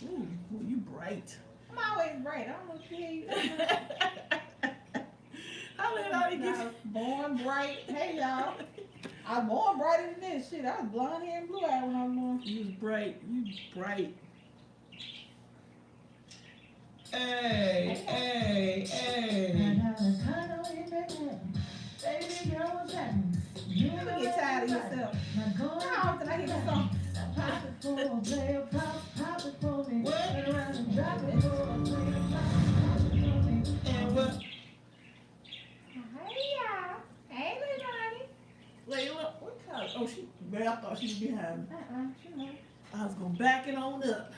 Ooh, ooh, you bright. I'm always bright. I don't know what you How did I I get was born bright. Hey y'all. I was born brighter than this shit. I was blonde hair and blue eyed when I was born. you was bright. You bright. Hey, hey, hey. Baby girl, what's that? You never get tired of yourself. How often I hear this song? Pop it for a player, pop it for me. What? Turn around and drop it for a player, pop it for me. And what? Hey y'all. Hey little Johnny. Layla, what color? Oh, she. Man, I thought she was behind me. She know. I was gonna back it on up,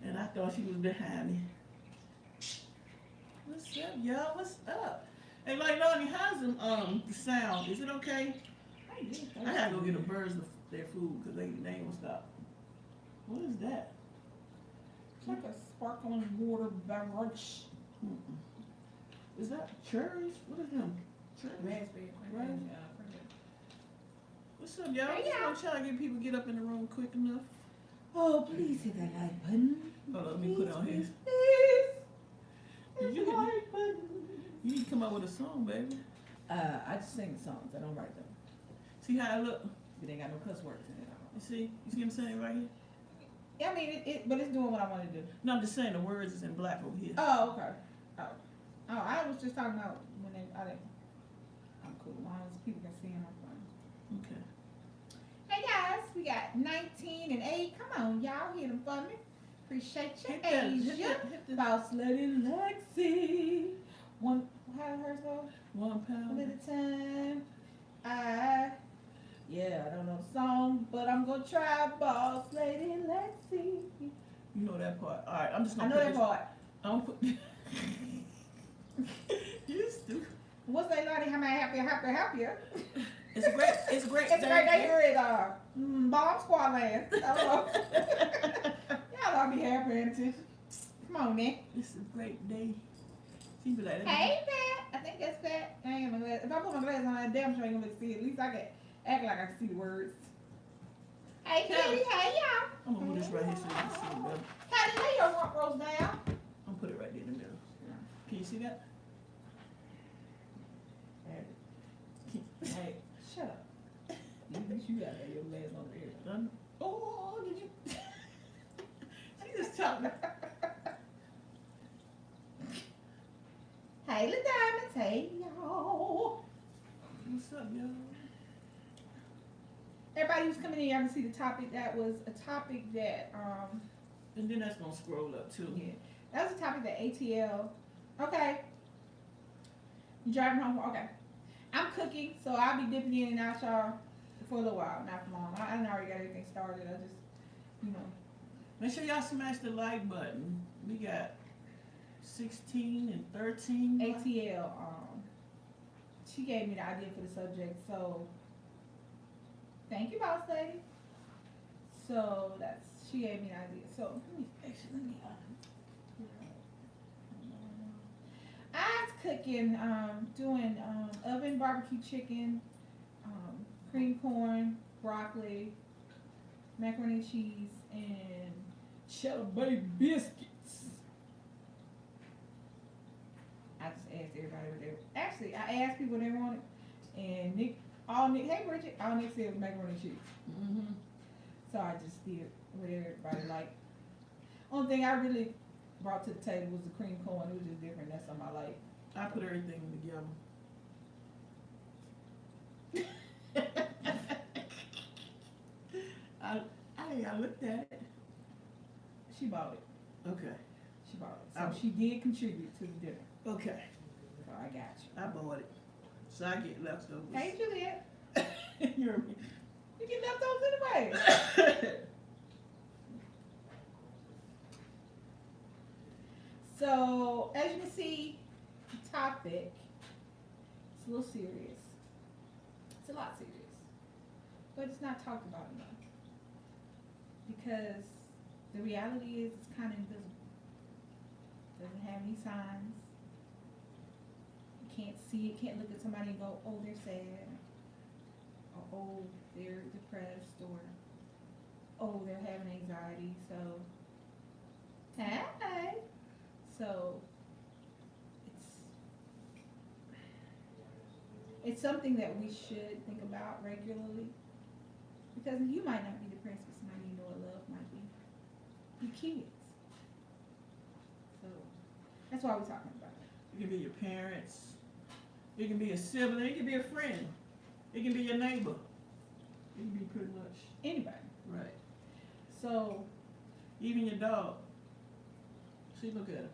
and I thought she was behind me. What's up, y'all? What's up? Hey, like Lonnie, how's the sound? Is it okay? I gotta go get the birds their food because they ain't gonna stop. What is that? It's like a sparkling water beverage. Mm-mm. Is that cherries? What is them? Cherries? Raspberry. Right. What's up, y'all? Hey, I'm trying to get people to get up in the room quick enough. Oh, please hit that like button. Hold on, let me put it on here. Please. Did you, Like button. you need to come up with a song, baby. I just sing songs. I don't write them. See how I look? It ain't got no cuss words in it. You see? You see what I'm saying right here? Yeah, I mean, but it's doing what I want to do. No, I'm just saying the words is in black over here. Oh, okay. Oh, I was just talking about when I'm cool. As long as people can see them, I'm fine. Okay. Hey guys, we got 19 and 8. Come on, y'all, hit them for me. Appreciate you, Hit that, hit Asia. that, hit that. Boss Lady Lexi. One, how did hers go? 1 pound. One at a time. Yeah, I don't know the song, but I'm gonna try. Boss Lady Lexi. You know that part. All right, I'm just I gonna know put that this. part. I'm put. You stupid. What's that, Lottie? How many happier? It's a great. It's a great. It's a great day here at Bomb Squad Land. Y'all ought to be happy paying attention. Come on, man. It's a great day. She be like, Hey, Pat. I think that's Pat. I ain't got my glasses. If I put my glasses on, I damn sure ain't gonna see it. At least I can act like I can see the words. Hey, Kitty. Hey, y'all. I'm gonna put this right here so you can see it better. Patty, lay your rump rolls down. I'm gonna put it right there in the middle. Can you see that? Hey, shut up. You gotta have your glasses on there. Done. Oh, did you? She just talking. Hey, the diamonds. Hey, y'all. What's up, y'all? Everybody who's coming in, y'all can see the topic. That was a topic that, And then that's gonna scroll up too. yeah, that was a topic that ATL. Okay. You driving home? Okay. I'm cooking, so I'll be dipping in and out, y'all, for a little while, not for long. I already got everything started. I just, you know. Make sure y'all smash the like button. We got 16 and 13. ATL, she gave me the idea for the subject, so thank you, boss lady. So she gave me the idea. So let me I was cooking, doing oven barbecue chicken, cream corn, broccoli, macaroni and cheese, and cheddar bay biscuits. I just asked everybody what they. Actually, I asked people what they wanted, and Nick, hey Bridget, all Nick said was macaroni and cheese. Mm-hmm. So I just did what everybody liked. Only thing I really brought to the table was the cream corn. It was just different. That's something I like. I put everything together. I looked at it. She bought it. Okay. She bought it. So she did contribute to the dinner. Okay. So I got you. I bought it. So I get leftovers. Hey, Juliet. You heard me. You get leftovers anyway. So, as you can see, the topic, it's a little serious. It's a lot serious. But it's not talked about enough. Because the reality is it's kind of invisible. Doesn't have any signs. You can't see it, can't look at somebody and go, oh, they're sad. Or, oh, they're depressed. Or, oh, they're having anxiety. So, it's something that we should think about regularly. Because you might not be depressed, but somebody you know or love might be. Your kids. So that's why we're talking about it. It can be your parents. It can be a sibling. It can be a friend. It can be your neighbor. It can be pretty much Anybody. right. So Even your dog. See, look at her.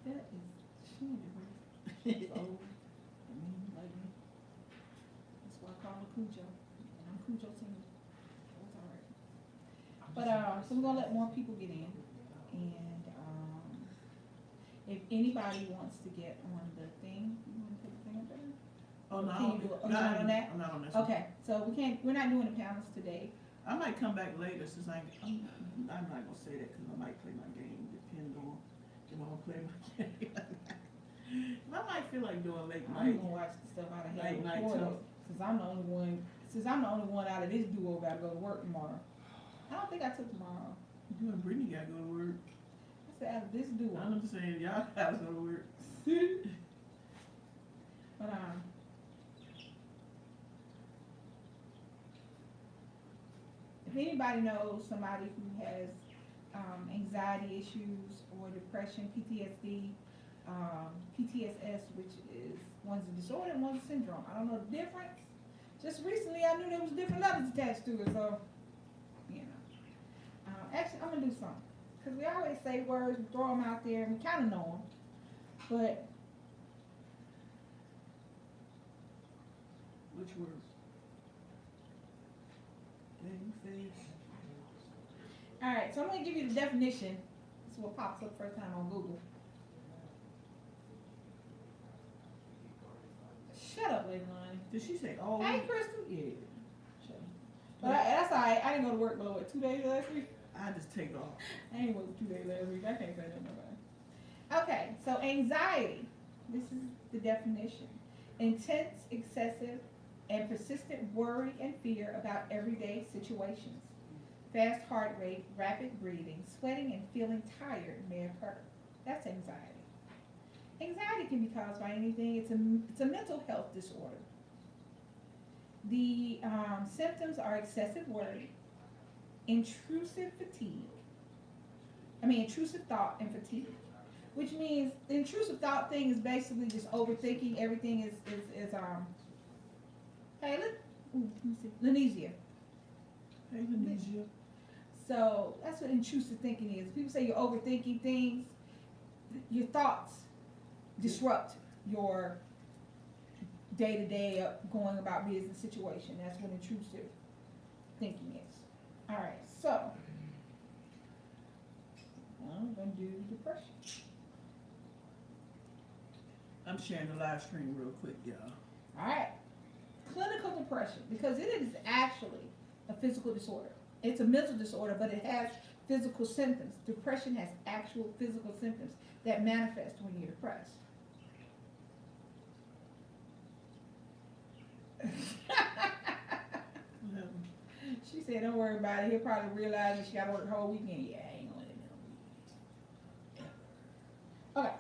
that is she ain't right. She's old. I mean, like me. That's why I call her Cujo. And I'm Cujo single. That's alright. But so we're gonna let more people get in. And if anybody wants to get on the thing, you wanna put the thing up there? Oh no, Can you do it? Oh, you're not on that? I'm not on that. one. Okay, so we're not doing the panels today. I might come back later since I'm not gonna say that because I might play my game. Depend on if I want to play my game. I might feel like doing late I'm night. gonna watch the stuff out of Late here night recorded. talk. Since I'm the only one out of this duo gotta go to work tomorrow. I don't think I took tomorrow. You and Brittany gotta go to work. I said out of this duo. I'm just saying y'all gotta go to work. But if anybody knows somebody who has anxiety issues or depression, PTSD, PTSS, which is one's a disorder and one's a syndrome. I don't know the difference. Just recently I knew there was different letters attached to it, so, you know. Actually, I'm going to do something. Because we always say words, we throw them out there, and we kind of know them. But Which word? Game face. alright, so I'm going to give you the definition. This is what pops up first time on Google. Shut up, Lady Lonnie. Did she say all Hey, week? Crystal. Yeah. Shut up. But that's alright. I didn't go to work below what, 2 days last week? I just take off. I ain't worked 2 days last week. I can't say that to nobody. Okay, so anxiety. This is the definition. Intense, excessive, and persistent worry and fear about everyday situations. Fast heart rate, rapid breathing, sweating, and feeling tired may occur. That's anxiety. Anxiety can be caused by anything. It's a mental health disorder. The symptoms are excessive worry, intrusive thought and fatigue. Which means the intrusive thought thing is basically just overthinking everything is hey, let me see. Lanesia. Hey, Lanesia. So that's what intrusive thinking is. People say you're overthinking things. Your thoughts disrupt your day-to-day going about business situation. That's what intrusive thinking is. All right, so I'm going to do depression. I'm sharing the live stream real quick, y'all. All right, clinical depression, because it is actually a physical disorder. It's a mental disorder, but it has physical symptoms. Depression has actual physical symptoms that manifest when you're depressed. She said, don't worry about it. He'll probably realize that she got to work the whole weekend. Yeah, I ain't gonna let him know. Okay.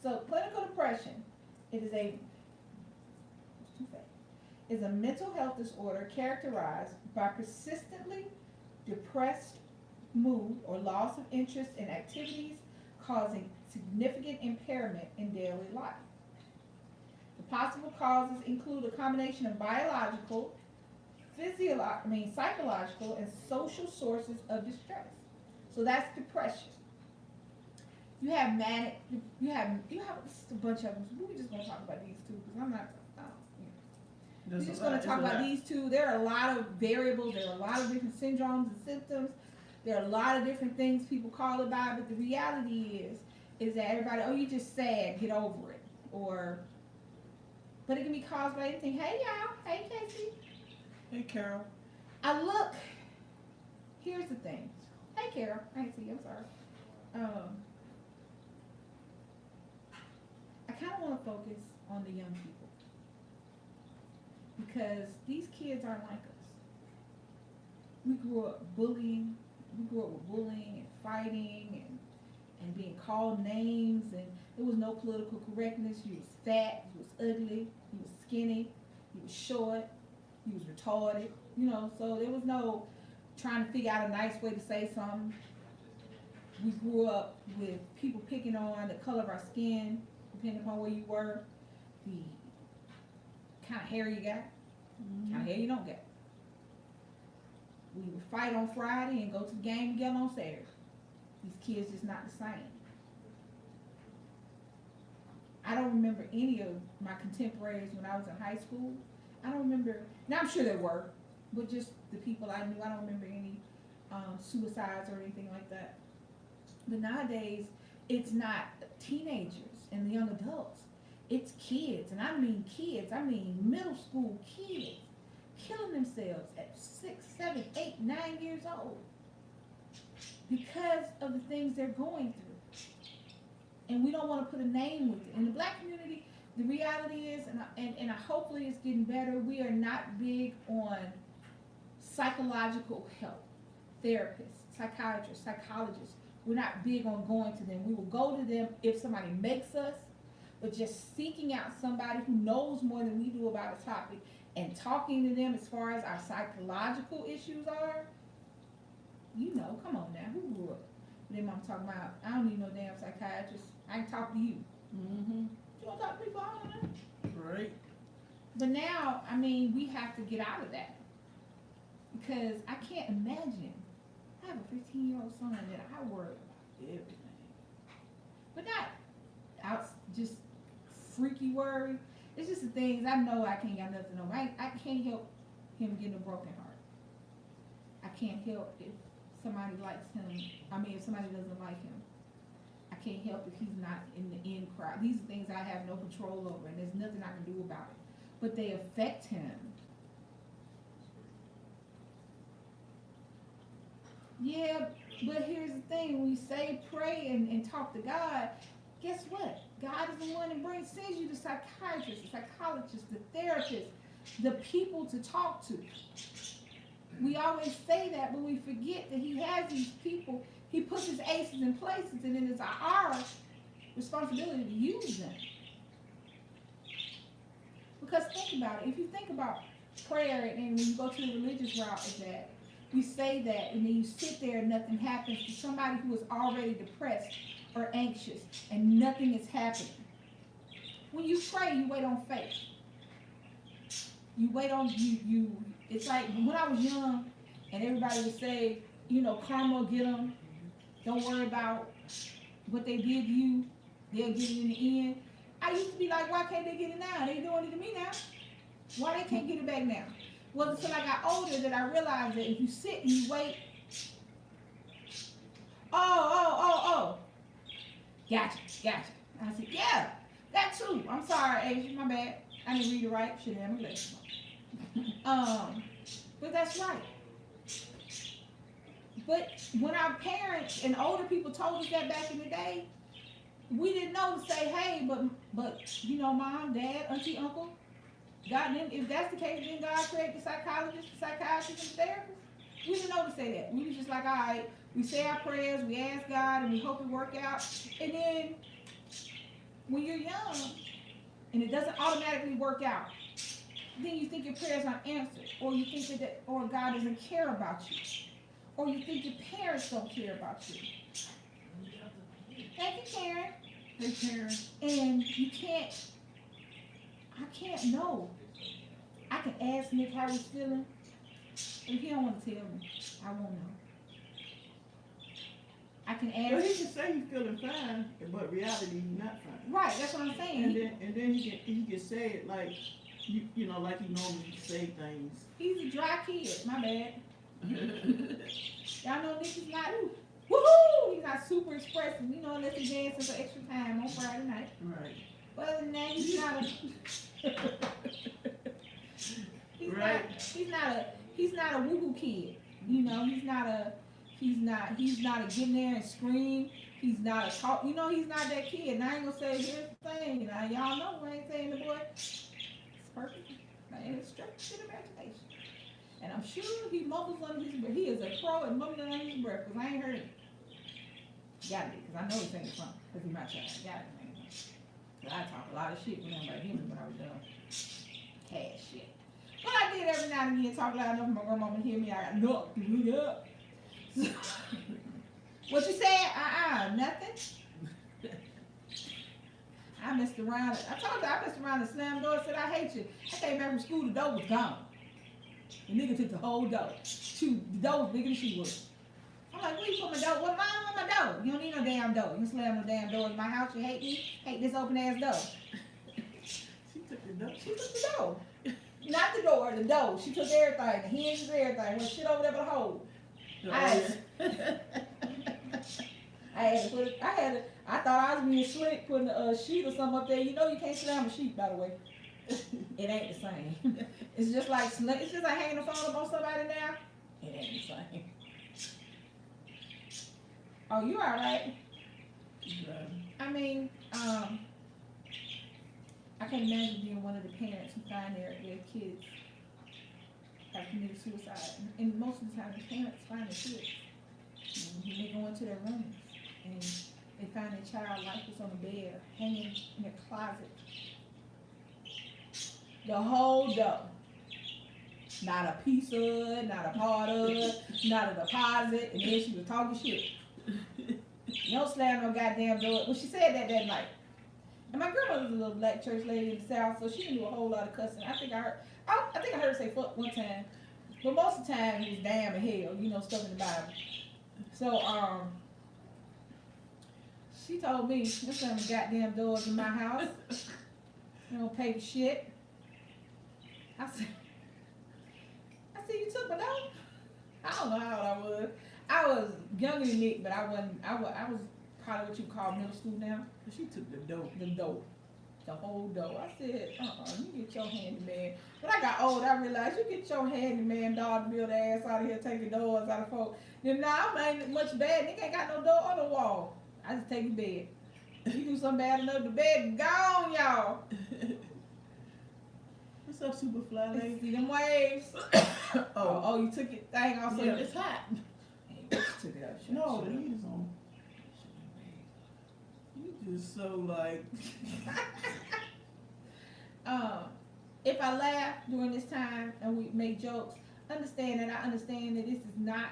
So clinical depression, it is a mental health disorder characterized by persistently depressed mood or loss of interest in activities causing significant impairment in daily life. The possible causes include a combination of biological, psychological, and social sources of distress. So that's depression. You have manic. You have just a bunch of them. We're just gonna talk about these two because I'm not. We're just gonna talk about these two. There are a lot of variables. There are a lot of different syndromes and symptoms. There are a lot of different things people call it by. But the reality is that everybody, oh, you're just sad. Get over it. But it can be caused by anything. Hey y'all. Hey Casey. Hey Carol. Here's the thing. Hey Carol. I didn't see you. I'm sorry. I kind of want to focus on the young people because these kids aren't like us. We grew up bullying. We grew up with bullying and fighting and being called names, and there was no political correctness. You was fat. You was ugly. You was skinny. was short, he was retarded, you know, so there was no trying to figure out a nice way to say something. We grew up with people picking on the color of our skin, depending upon where you were, the kind of hair you got, kind of hair you don't get. We would fight on Friday and go to the game together on Saturday. These kids just not the same. I don't remember any of my contemporaries when I was in high school. I don't remember, now I'm sure there were, but just the people I knew, I don't remember any suicides or anything like that. But nowadays, it's not teenagers and the young adults. It's kids, and I mean kids. I mean middle school kids killing themselves at 6, 7, 8, 9 years old because of the things they're going through. And we don't want to put a name with it. In the black community, the reality is, and hopefully it's getting better, we are not big on psychological help. Therapists, psychiatrists, psychologists. We're not big on going to them. We will go to them if somebody makes us, but just seeking out somebody who knows more than we do about a topic and talking to them as far as our psychological issues are, you know, come on now, who grew up? Then I'm talking about, I don't need no damn psychiatrist. I can talk to you. You don't talk to people, I don't know. Right. But now, I mean, we have to get out of that. Because I can't imagine. I have a 15-year-old son that I worry about everything. But not out just freaky worry. It's just the things I know I can't got nothing on. I can't help him getting a broken heart. I can't help if somebody likes him. I mean, if somebody doesn't like him. I can't help if he's not in the in crowd. These are things I have no control over, and there's nothing I can do about it. But they affect him. Yeah, but here's the thing. When we say pray and talk to God, guess what? God is the one that sends you the psychiatrist, the psychologist, the therapist, the people to talk to. We always say that, but we forget that he has these people. He puts his aces in places, and it is our responsibility to use them. Because think about it. If you think about prayer, and when you go to the religious route of that, we say that, and then you sit there and nothing happens to somebody who is already depressed or anxious, and nothing is happening. When you pray, you wait on faith. You wait on, it's like when I was young, and everybody would say, you know, karma will get them. Don't worry about what they did to you. They'll get it in the end. I used to be like, why can't they get it now? They doing it to me now. Why they can't get it back now? Well, until I got older that I realized that if you sit and you wait, oh. Gotcha. I said, yeah, that too. I'm sorry, Asia, my bad. I didn't read it right. Should have been late. But that's right. But when our parents and older people told us that back in the day, we didn't know to say, hey, but you know, mom, dad, auntie, uncle, God, if that's the case, then God created the psychologist, the psychiatrist, and the therapist. We didn't know to say that. We was just like, all right, we say our prayers, we ask God, and we hope it work out. And then when you're young and it doesn't automatically work out, then you think your prayers aren't answered, or you think that or God doesn't care about you, or you think your parents don't care about you. Thank you, Karen. Hey, Karen. And I can't know. I can ask Nick how he's feeling. If he don't want to tell me, I won't know. I can ask. Well, he can say he's feeling fine, but reality he's not fine. Right, that's what I'm saying. And then he can say it like you know, like he normally say things. He's a dry kid. My bad. Y'all know Nick is not. Woohoo! He's not super expressive, you know, unless he dances for extra time on Friday night. Right. But other than that, he's not a woo-hoo kid. You know, he's not a getting there and scream. He's not a talk. You know, he's not that kid. And I ain't gonna say here's the thing. Now y'all know I ain't saying the boy. It's perfect. Man, it's stretched imagination. And I'm sure he mumbles under his breath. He is a pro at mumbling under his breath, because I ain't heard it. Got it, because I know he's saying it from, because he's my child. Got it, man. I talk a lot of shit with him about him when I was young. Cash shit. But I did every now and again talk loud enough for my grandmama to hear me. I got knocked the hood up. What you said? Nothing. I messed around. I told you I messed around and slammed the door and said, I hate you. I came back from school, the door was gone. The nigga took the whole door. Shoot, the door was bigger than she was. I'm like, where you put my door? Well, mom, on my door. You don't need no damn door. You slam no damn door in my house. You hate me? Hate this open ass door. She took the door. She took the door. Not the door, the door. She took everything. The hinges, everything. Went shit over there but a hole. Oh, I thought I was being slick putting a sheet or something up there. You know you can't slam a sheet, by the way. It ain't the same. It's just like hanging the phone up on somebody now. It ain't the same. Oh, you all right? I mean, I can't imagine being one of the parents who find their kids have committed suicide. And most of the time, the parents find their kids. They go into their rooms and they find their child lifeless on the bed, hanging in a closet. The whole dough. Not a piece of it, not a part of it, not a deposit, and then she was talking shit. You don't slam no goddamn door. Well, she said that night. And my grandmother was a little black church lady in the South, so she didn't do a whole lot of cussing. I think I heard her say fuck one time. But most of the time it was damn and hell, you know, stuff in the Bible. So, she told me, there's some goddamn doors in my house. You don't pay for shit. I said, you took my door? I don't know how old I was. I was younger than Nick, but I was probably what you call middle school now. She took the dough. The dough. The whole dough. I said, you get your handyman. When I got old, I realized you get your handyman dog to build ass out of here, taking doors out of folks. Then now I ain't much bad. Nigga ain't got no door on the wall. I just take the bed. You do something bad enough, the bed gone, y'all. What's up, Superfly lady? See them waves? Oh, you took your thing off. Yeah, it's hot. You took it out. No, the heat is on. You just so like. If I laugh during this time and we make jokes, understand that I understand that this is not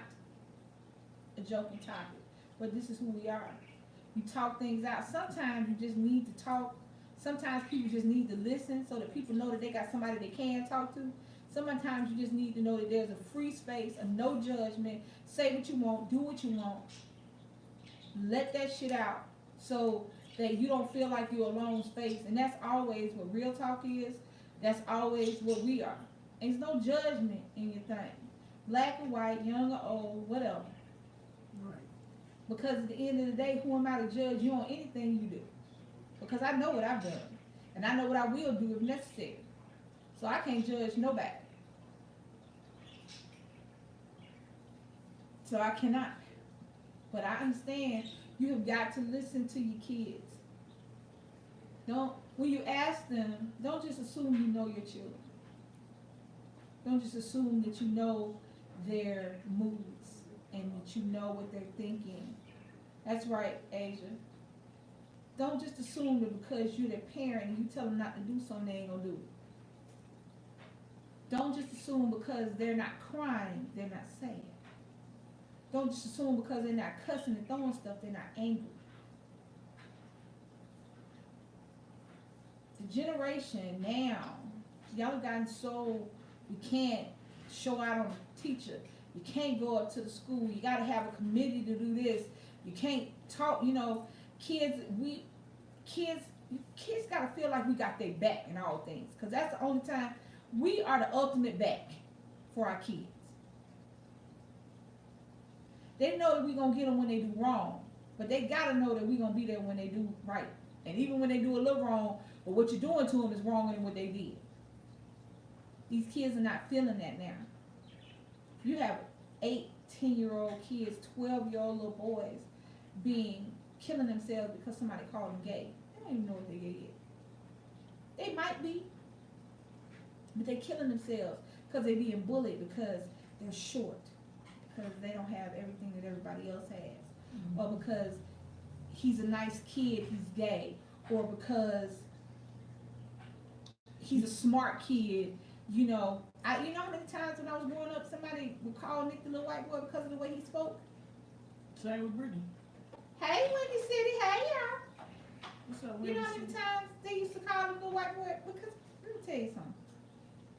a joking topic, but this is who we are. You talk things out. Sometimes you just need to talk. Sometimes people just need to listen so that people know that they got somebody they can talk to. Sometimes you just need to know that there's a free space, a no judgment. Say what you want, do what you want. Let that shit out so that you don't feel like you're alone space. And that's always what real talk is. That's always what we are. There's no judgment in your thing. Black or white, young or old, whatever. Right. Because at the end of the day, who am I to judge you on anything you do? Because I know what I've done. And I know what I will do if necessary. So I can't judge nobody. So I cannot. But I understand you have got to listen to your kids. When you ask them, don't just assume you know your children. Don't just assume that you know their moods and that you know what they're thinking. That's right, Asia. Don't just assume that because you're their parent and you tell them not to do something, they ain't gonna do it. Don't just assume because they're not crying, they're not sad. Don't just assume because they're not cussing and throwing stuff, they're not angry. The generation now, y'all have gotten so, you can't show out on a teacher. You can't go up to the school. You got to have a committee to do this. You can't talk, kids got to feel like we got their back in all things. Because that's the only time we are the ultimate back for our kids. They know that we're going to get them when they do wrong. But they got to know that we're going to be there when they do right. And even when they do a little wrong, but what you're doing to them is wrong than what they did. These kids are not feeling that now. You have 8, 10-year-old kids, 12-year-old little boys killing themselves because somebody called them gay. They don't even know what they're gay yet. They might be, but they're killing themselves because they're being bullied because they're short, because they don't have everything that everybody else has, or because he's a nice kid, he's gay, or because he's a smart kid, I You know how many times when I was growing up, somebody would call Nick the little white boy because of the way he spoke? Same with Brittany. Hey, Windy City, hey, y'all. What's up, You know how Wendy? many times they used to call him the little white boy? Because, let me tell you something.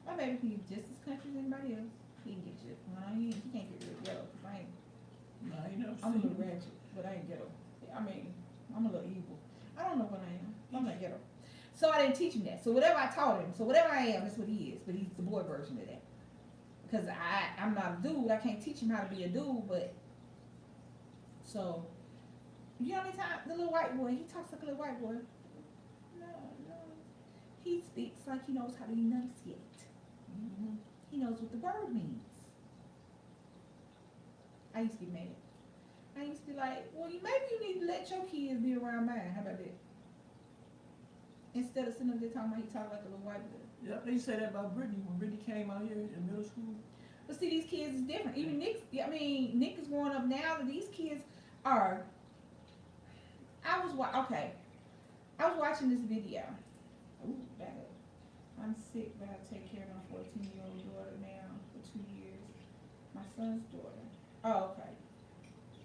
My baby can be just as country as anybody else. He can get shit. He can't get rid of ghetto. No, you never I'm a seen little ratchet, but I ain't ghetto. I mean, I'm a little evil. I don't know what I am. I'm not ghetto. So I didn't teach him that. So whatever I taught him, so whatever I am, that's what he is. But he's the boy version of that. Because I'm not a dude. I can't teach him how to be a dude, but so you know how many times the little white boy, he talks like a little white boy. No. He speaks like he knows how to enunciate. Mm-hmm. He knows what the word means. I used to be mad. I used to be like, well, maybe you need to let your kids be around mine. How about that? Instead of sitting up there talking about he talk like a little white boy. Yep, they say that about Brittany when Brittany came out here in middle school. But see, these kids is different. Even Nick is growing up now. And these kids are. I was watching this video. Ooh, back up. I'm sick, but I take care of my 14-year-old daughter now for 2 years. My son's daughter. Oh, okay.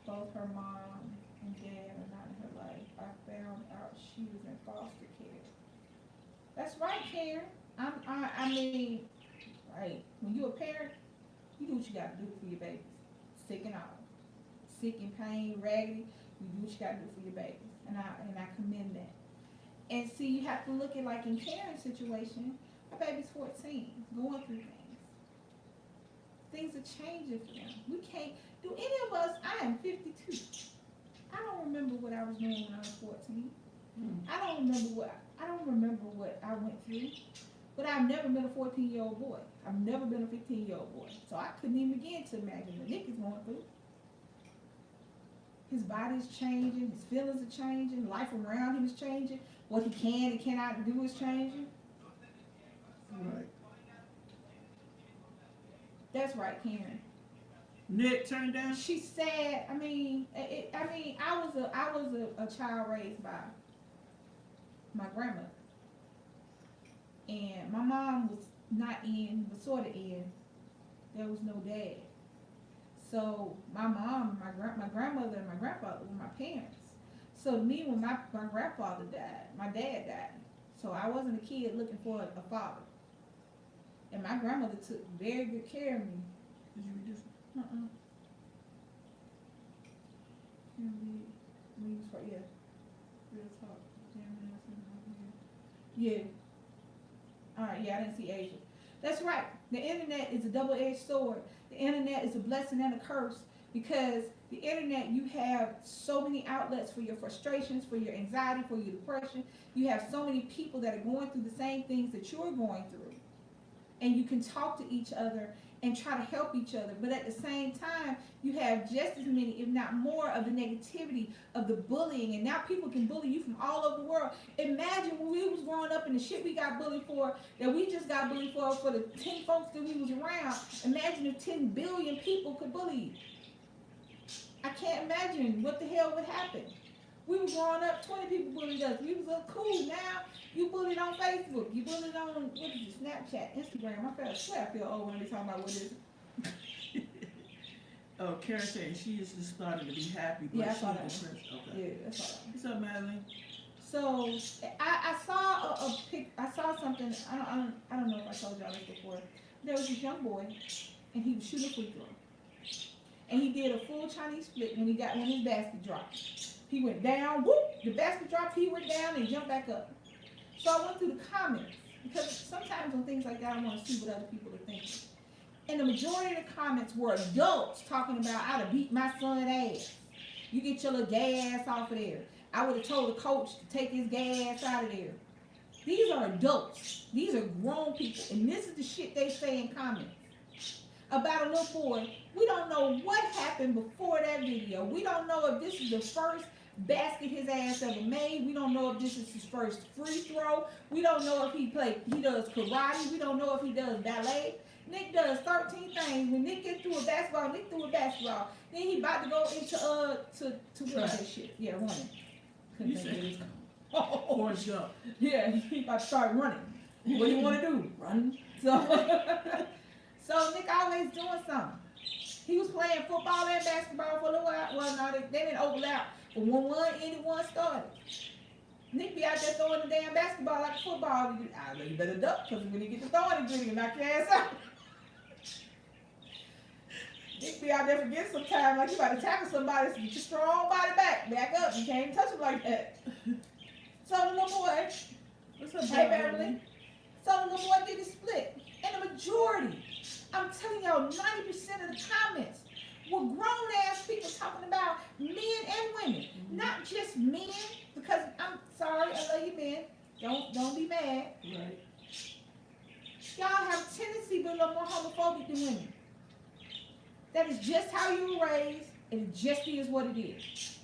Both her mom and dad are not in her life. I found out she was in foster care. That's right, Karen. I mean, right. When you're a parent, you do what you got to do for your babies. Sick and all. Sick and pain, raggedy. You do what you got to do for your babies. And I commend that. And see, you have to look at, like in Karen's situation, her baby's 14, going through things. Things are changing for them. We can't, do any of us, I am 52. I don't remember what I was doing when I was 14. I don't remember what I went through. But I've never been a 14-year-old boy. I've never been a 15-year-old boy. So I couldn't even begin to imagine what Nick is going through. His body's changing, his feelings are changing, life around him is changing, what he can and cannot do is changing. Right. That's right, Karen. Nick turned down? She's sad. I was a child raised by my grandmother. And my mom was not in, but sort of in. There was no dad. So my mom, my grandmother, and my grandfather were my parents. So to me, when my grandfather died, my dad died. So I wasn't a kid looking for a father. And my grandmother took very good care of me. Did you reduce it? Yeah. Real talk. Yeah. Alright, yeah, I didn't see Asia. That's right. The internet is a double-edged sword. The internet is a blessing and a curse because the internet, you have so many outlets for your frustrations, for your anxiety, for your depression. You have so many people that are going through the same things that you're going through. And you can talk to each other and try to help each other. But at the same time, you have just as many, if not more, of the negativity, of the bullying. And now people can bully you from all over the world. Imagine when we was growing up and the shit we got bullied for, that we just got bullied for the 10 folks that we was around. Imagine if 10 billion people could bully you. I can't imagine what the hell would happen. We were growing up, 20 people bullied us. We was cool. Now you bullied on Facebook. You bullied on, what is it, Snapchat, Instagram. I swear I feel old when they talking about what is it. Oh, Karen said she is just starting to be happy, but Yeah, I she's saw that. depressed. Okay. Yeah, that's all. What's up, Madeline? So I saw I saw something. I don't know if I told y'all this before. There was this young boy, and he was shooting a free throw, and he did a full Chinese split when his basket dropped. He went down, whoop, the basket dropped, he went down and jumped back up. So I went through the comments, because sometimes on things like that, I want to see what other people are thinking. And the majority of the comments were adults talking about, I'd have beat my son's ass. You get your little gas off of there. I would have told the coach to take his gas out of there. These are adults. These are grown people. And this is the shit they say in comments. About a little boy. We don't know what happened before that video. We don't know if this is the first basket his ass ever made. We don't know if this is his first free throw. We don't know if he does karate. We don't know if he does ballet. Nick does 13 things. When Nick gets through a basketball, Nick through a basketball. Then he about to go into to what is that shit? Yeah, running. You said Forrest Gump. Yeah, he about to start running. What do you want to do? Run. So So Nick always doing something. He was playing football and basketball for a little while. Well, no, they didn't overlap. But when anyone started, Nick be out there throwing the damn basketball like football. You better duck, because when you get to throwing it, you can knock your ass out. Nick be out there forgetting sometimes, like you about to tackle somebody, so get your strong body back up. You can't even touch him like that. So the little boy, What's up, hey baby? Beverly. So the little boy did his split. And the majority, I'm telling y'all, 90% of the comments were grown-ass people talking about men and women. Not just men, because I'm sorry, I love you men. Don't be mad. Right. Y'all have a tendency to be a little more homophobic than women. That is just how you were raised, and it just is what it is.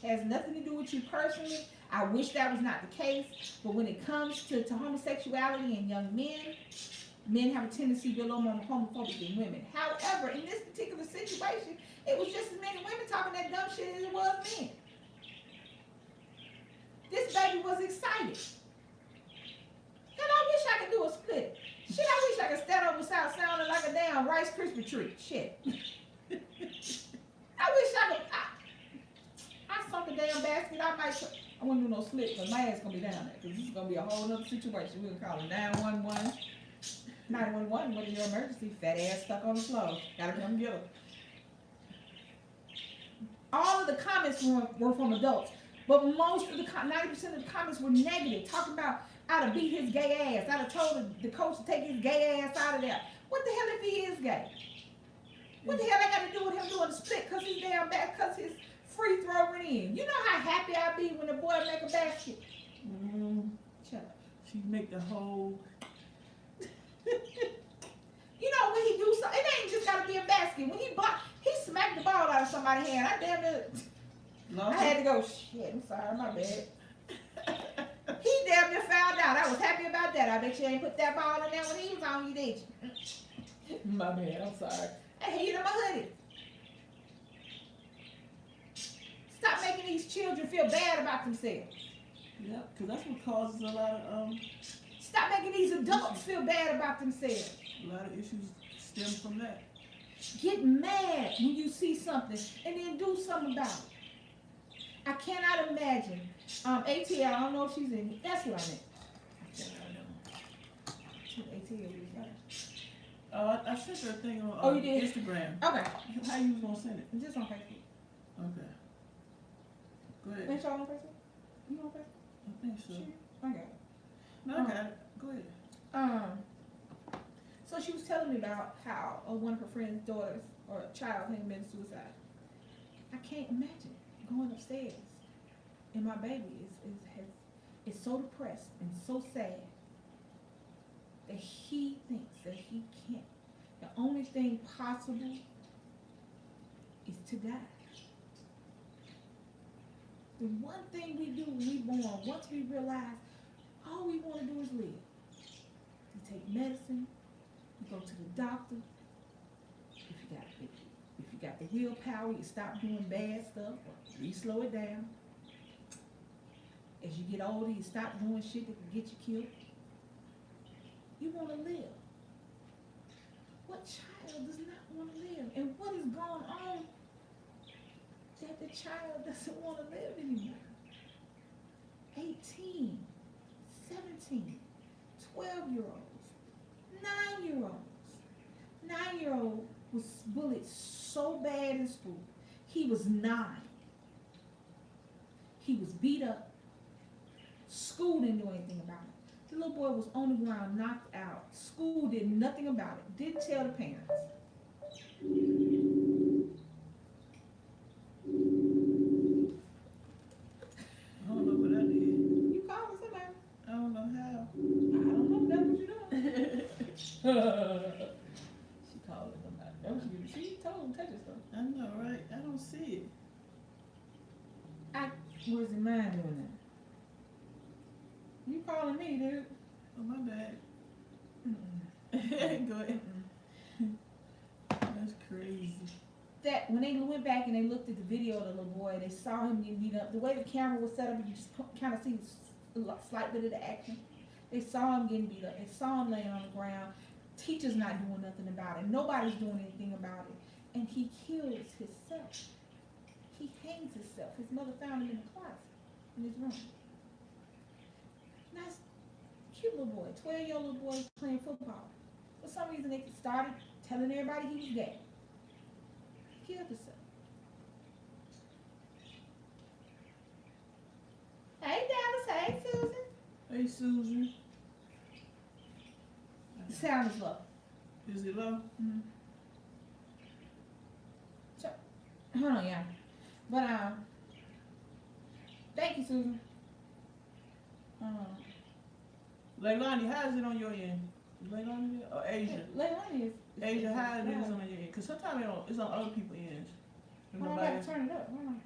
It has nothing to do with you personally. I wish that was not the case, but when it comes to homosexuality and young men have a tendency to be a little more homophobic than women. However, in this particular situation, it was just as many women talking that dumb shit as it was men. This baby was excited. And I wish I could do a split. Shit, I wish I could stand up without sounding like a damn Rice Krispie treat. Shit. I wish I could. I sunk a damn basket. I wouldn't do no split, because my ass gonna be down there. Because this is gonna be a whole other situation. We're gonna call it 911. 911, what is your emergency? Fat ass stuck on the floor. Gotta come get her. All of the comments were from adults, but most of the 90% of the comments were negative, talking about I'd have beat his gay ass. I'd have told the coach to take his gay ass out of there. What the hell if he is gay? What the hell I got to do with him doing a split? Because he's damn bad, because his free throw went in. You know how happy I be when the boy make a basket. Shut up. She make the whole. You know when he do something, it ain't just gotta be a basket. When he blocked, he smacked the ball out of somebody's hand. I damn near, I had to go, shit, I'm sorry, my bad. He damn near fouled out. I was happy about that. I bet you ain't put that ball in there when he was on you, did you? My bad, I'm sorry. I hate him, my hoodie. Stop making these children feel bad about themselves. Yeah, because that's what causes a lot of Stop making these adults feel bad about themselves. A lot of issues stem from that. Get mad when you see something and then do something about it. I cannot imagine. ATL, I don't know if she's in. That's what I meant. ATL, I sent her a thing on Oh, you did? Instagram. Okay. How you was gonna send it? Just on Facebook. Okay. Go ahead. Ain't y'all on Facebook? You on Facebook? I think so. Sure. Okay. No, I got it. Go ahead. So she was telling me about how one of her friend's daughters or a child had committed suicide. I can't imagine going upstairs and my baby is so depressed and so sad that he thinks that he can't. The only thing possible is to die. The one thing we do when we born, once we realize all we want to do is live. You take medicine, you go to the doctor. If you got the willpower, you stop doing bad stuff, or you slow it down. As you get older, you stop doing shit that can get you killed. You want to live. What child does not want to live? And what is going on that the child doesn't want to live anymore? 18, 17, 12-year-olds, 9-year-olds. 9-year-old was bullied so bad in school. He was 9. He was beat up. School didn't do anything about it. The little boy was on the ground, knocked out. School did nothing about it. Didn't tell the parents. I don't know what I did. You calling somebody? I don't know how. I don't know. That's what you doing. She called somebody. That was you. She told him touch it stuff. I know, right? I don't see it. Where's your mind doing that? You calling me, dude? Oh, my bad. Mm-mm. Go ahead. Mm-mm. That's crazy. That when they went back and they looked at the video of the little boy, they saw him getting beat up. The way the camera was set up, you just kind of see a slight bit of the action. They saw him getting beat up. They saw him laying on the ground. Teacher's not doing nothing about it. Nobody's doing anything about it. And he kills himself. He hangs himself. His mother found him in the closet, in his room. Nice, cute little boy, 12-year-old little boy playing football. For some reason, they started telling everybody he was gay. He killed himself. Hey, Dallas. Hey, Susan. Hey, Susan. The sound is low. Is it low? Mm-hmm. So, hold on, yeah. But, thank you, Susan. Leilani, how is it on your end? Leilani or Asia? Leilani is. Asia, how it is on your end? Because sometimes it's on other people's ends. Hold on, I gotta turn it up. Hold on.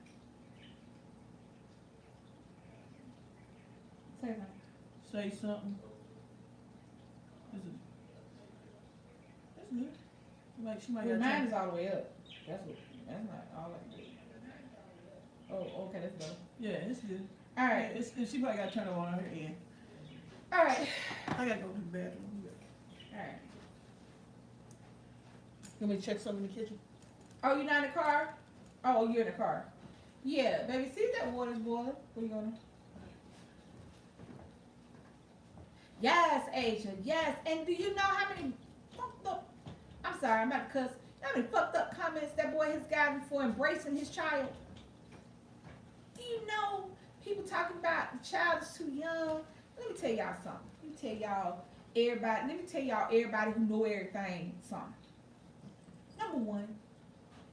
Say something. Say something. That's good. Like she might Well, got mine is all the way up. That's not all I do. Oh, okay, let's go. Yeah, it's good. All right. Yeah, it's good. She probably got to turn it on her end. All right. I gotta go to the bathroom. All right. You want me to check something in the kitchen? Oh, you're not in the car? Oh, you're in the car. Yeah, baby, see if that water's boiling. Where you going? Yes, Asia, yes. And do you know how many fucked up, I'm sorry, I'm about to cuss. You know how many fucked up comments that boy has gotten for embracing his child? Do you know people talking about the child is too young? Let me tell y'all something. Let me tell y'all everybody who know everything something. Number one,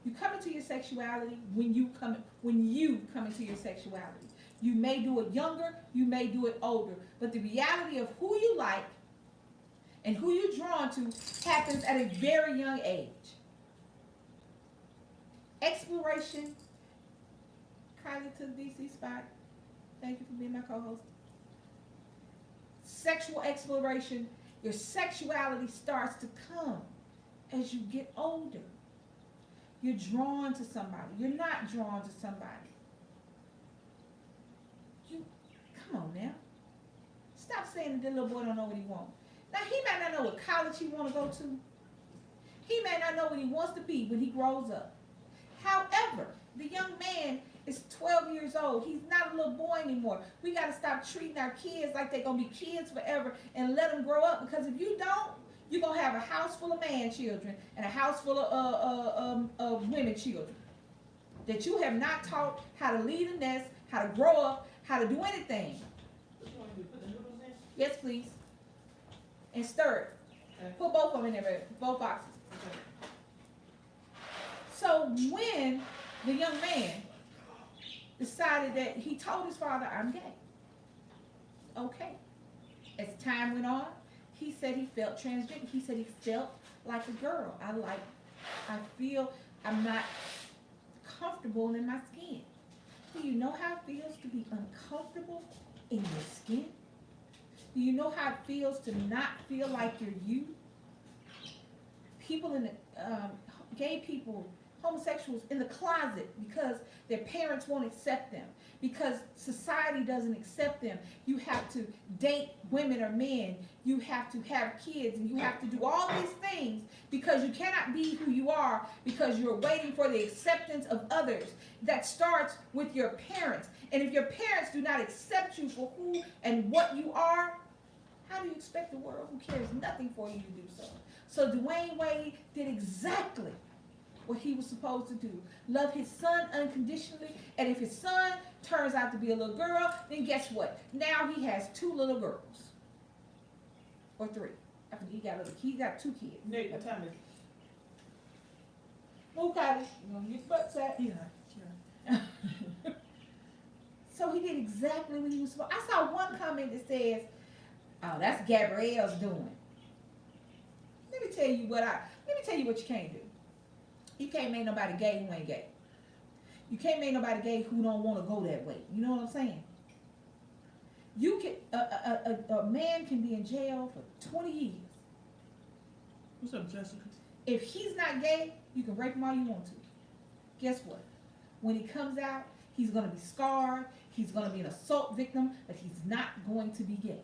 you come into your sexuality when you come into your sexuality. You may do it younger, you may do it older, but the reality of who you like and who you're drawn to happens at a very young age. Exploration. Kylie to the DC spot. Thank you for being my co-host. Sexual exploration. Your sexuality starts to come as you get older. You're drawn to somebody. You're not drawn to somebody. Come on now. Stop saying that the little boy don't know what he wants. Now, he might not know what college he want to go to. He may not know what he wants to be when he grows up. However, the young man is 12 years old. He's not a little boy anymore. We got to stop treating our kids like they're going to be kids forever and let them grow up. Because if you don't, you're going to have a house full of man children and a house full of women children that you have not taught how to lead a nest, how to grow up, how to do anything. Yes, please. And stir it. Okay. Put both of them in there, both boxes. Okay. So when the young man decided that he told his father, I'm gay. Okay. As time went on, he said he felt transgender. He said he felt like a girl. I feel I'm not comfortable in my skin. Do you know how it feels to be uncomfortable in your skin? Do you know how it feels to not feel like you're you? People in the, gay people, homosexuals in the closet because their parents won't accept them, because society doesn't accept them. You have to date women or men. You have to have kids, and you have to do all these things because you cannot be who you are because you're waiting for the acceptance of others. That starts with your parents. And if your parents do not accept you for who and what you are, how do you expect the world who cares nothing for you to do so? So Dwayne Wade did exactly what he was supposed to do. Love his son unconditionally. And if his son turns out to be a little girl, then guess what? Now he has 2 little girls. Or 3. I think he got 2 kids. Nick, what time is it? Move, Kylie. You gonna get butt set? Yeah. So he did exactly what he was supposed to. I saw one comment that says, oh, that's Gabrielle's doing. Let me tell you what you can't do. You can't make nobody gay who ain't gay. You can't make nobody gay who don't want to go that way. You know what I'm saying? You can a man can be in jail for 20 years. What's up, Jessica? If he's not gay, you can rape him all you want to. Guess what? When he comes out, he's going to be scarred. He's going to be an assault victim, but he's not going to be gay.